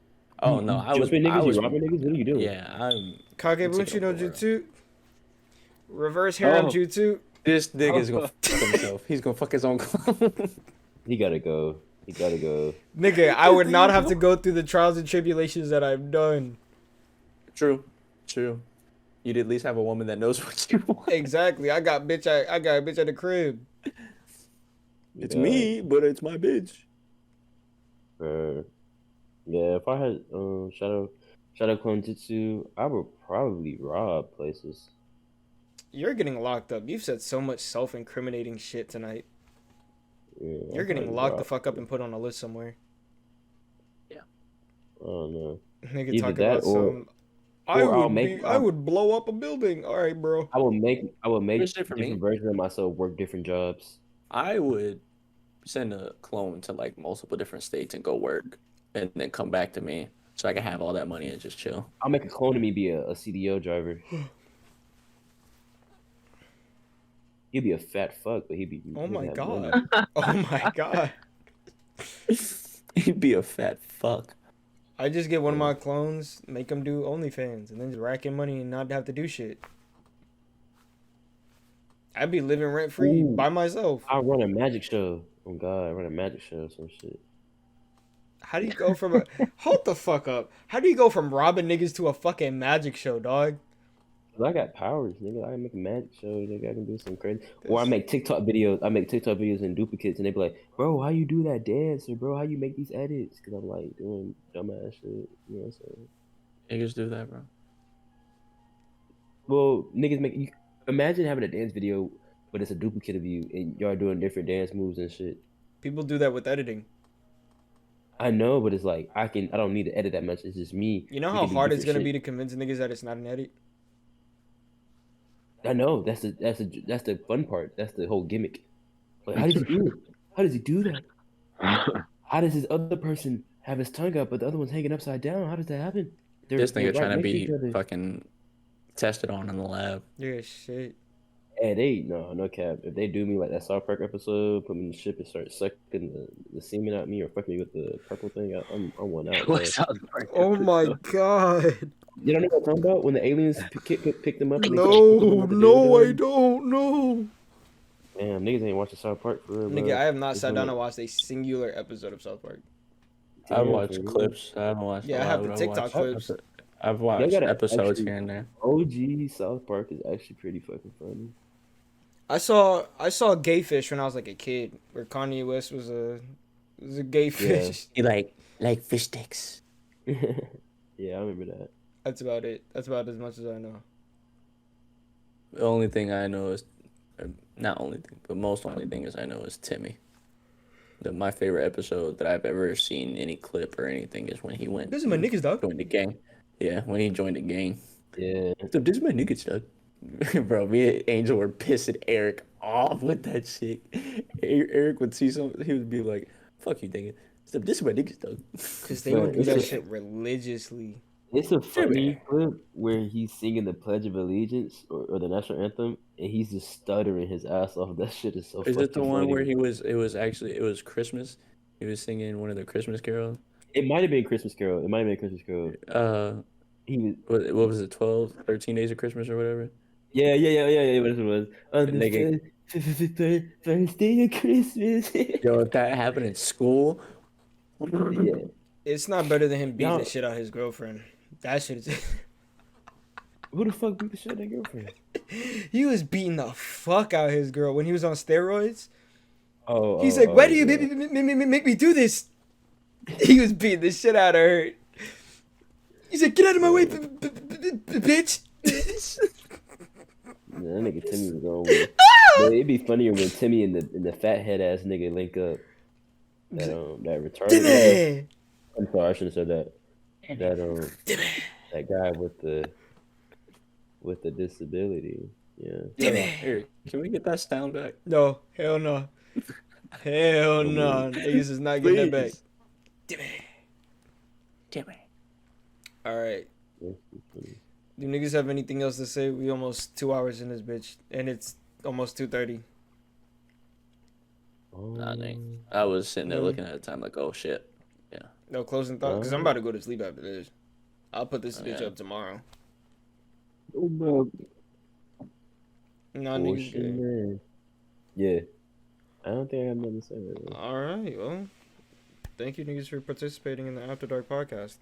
Oh no, I was Jumping niggas, I was you robbing niggas. What are you doing? Yeah, I'm Kage I'm Bunshin taking no over the world. Jutsu. Reverse harem Oh. jutsu. This nigga's gonna fuck himself. He's gonna fuck his own clone. He gotta go. He gotta go. Nigga, I would not have to go through the trials and tribulations that I've done. True. You'd at least have a woman that knows what you want. Exactly. I got a bitch at the crib. It's God. me, but it's my bitch. Yeah, if I had Shadow Clone Jutsu, I would probably rob places. You're getting locked up. You've said so much self-incriminating shit tonight. Yeah, You're I'd getting probably locked the rob fuck up places. and put on a list somewhere. I don't know. Nigga Either talk that about or- some. I or I'll would make- I would blow up a building. All right, bro. I would make Here's it for different me. versions of myself work different jobs. I would send a clone to like multiple different states and go work, and then come back to me so I can have all that money and just chill. I'll make a clone of me be a CDO driver. He'd be a fat fuck, but he'd be. Oh he'd my have god. money. Oh my god. He'd be a fat fuck. I just get one of my clones, make them do OnlyFans, and then just rack in money and not have to do shit. I'd be living rent free Ooh. by myself. I'll run a magic show. Oh god, I run a magic show or some shit. How do you go from a hold the fuck up? How do you go from robbing niggas to a fucking magic show, dog? 'Cause I got powers, nigga. I can make a magic show, nigga. I can do some crazy. Or I make TikTok videos. I make TikTok videos in duplicates, and they be like, "Bro, how you do that dance?" Or "Bro, how you make these edits?" Because I'm like doing dumbass shit. You know what I'm saying? Niggas do that, bro. Well, niggas make you imagine having a dance video, but it's a duplicate of you, and y'all doing different dance moves and shit. People do that with editing. I know, but it's like I don't need to edit that much. It's just me. You know We how can do hard it's different gonna be shit. to convince niggas that it's not an edit? I know that's the fun part. That's the whole gimmick. Like, how does he do it? How does he do that? How does this other person have his tongue out, but the other one's hanging upside down? How does that happen? This They're nigga trying to next be each other. fucking tested on in the lab. Yeah, shit. Hey, no cap. If they do me like that South Park episode, put me in the ship and start sucking the semen out me or fuck me with the purple thing, I'm one out. bro. What South Park Oh my episode? god. You don't know what I'm talking about? When the aliens picked them up and they No, started fucking with the no, I dildo? don't know. Damn, niggas ain't watching South Park for real, bro. Nigga, I have not It's sat on down the- and watched a singular episode of South Park. I've Damn, watched for real. clips. I haven't watched. Yeah, a I lot, have the but I've TikTok watched- clips. I've watched gotta episodes actually- here and there. OG South Park is actually pretty fucking funny. I saw Gay Fish when I was like a kid, where Kanye West was a gay fish. You like fish sticks. Yeah, I remember that. That's about it. That's about as much as I know. The only thing I know is, or not only thing, but most only thing is I know is Timmy. My favorite episode that I've ever seen any clip or anything is when he went. Those are my niggas, dog. Joined the gang. Yeah, when he joined the gang. Yeah. So this is my niggas, dog. Bro, me and Angel were pissing Eric off with that shit. Eric would see something, he would be like, "Fuck you, nigga. So this is my niggas, dog." Because they Bro, would do it's that a- shit religiously. It's a funny clip where he's singing the Pledge of Allegiance or the national anthem, and he's just stuttering his ass off. That shit is so. Is it the fucking one funny. where it was Christmas? He was singing one of the Christmas carols. It might have been Christmas Carol. It might have been Christmas Carol. He was. What was it, 13 days of Christmas or whatever? Yeah. What it was? On the nigga- first day of Christmas. Yo, if that happened in school, Yeah. It's not better than him beating No. the shit out of his girlfriend. That shit is. Who the fuck beat the shit out of that girlfriend? He was beating the fuck out of his girl when he was on steroids. Oh. He's like, "Why do you yeah. make me do this?" He was beating the shit out of her. He's like, "Get out of my way, bitch." Yeah, that nigga Timmy was on with. But it'd be funnier when Timmy and the fathead ass nigga link up. That retarded. Timmy. I'm sorry, I shouldn't have said that. That guy with the disability. Yeah. Eric, can we get that sound back? No, hell no. Hell no. Niggas is not getting that back. Timmy. Alright. Do niggas have anything else to say? We almost 2 hours in this bitch. And it's almost 2:30. Nah, dang. I was sitting there looking at the time like, oh shit. No closing thought? Because I'm about to go to sleep after this. I'll put this bitch yeah. up tomorrow. Oh, bro. No, Oh, niggas shit, good. man. Yeah. I don't think I have nothing to say right now. Alright, well. Thank you niggas for participating in the After Dark podcast.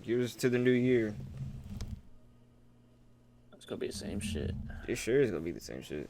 Here's to the new year. It's gonna be the same shit. It sure is gonna be the same shit.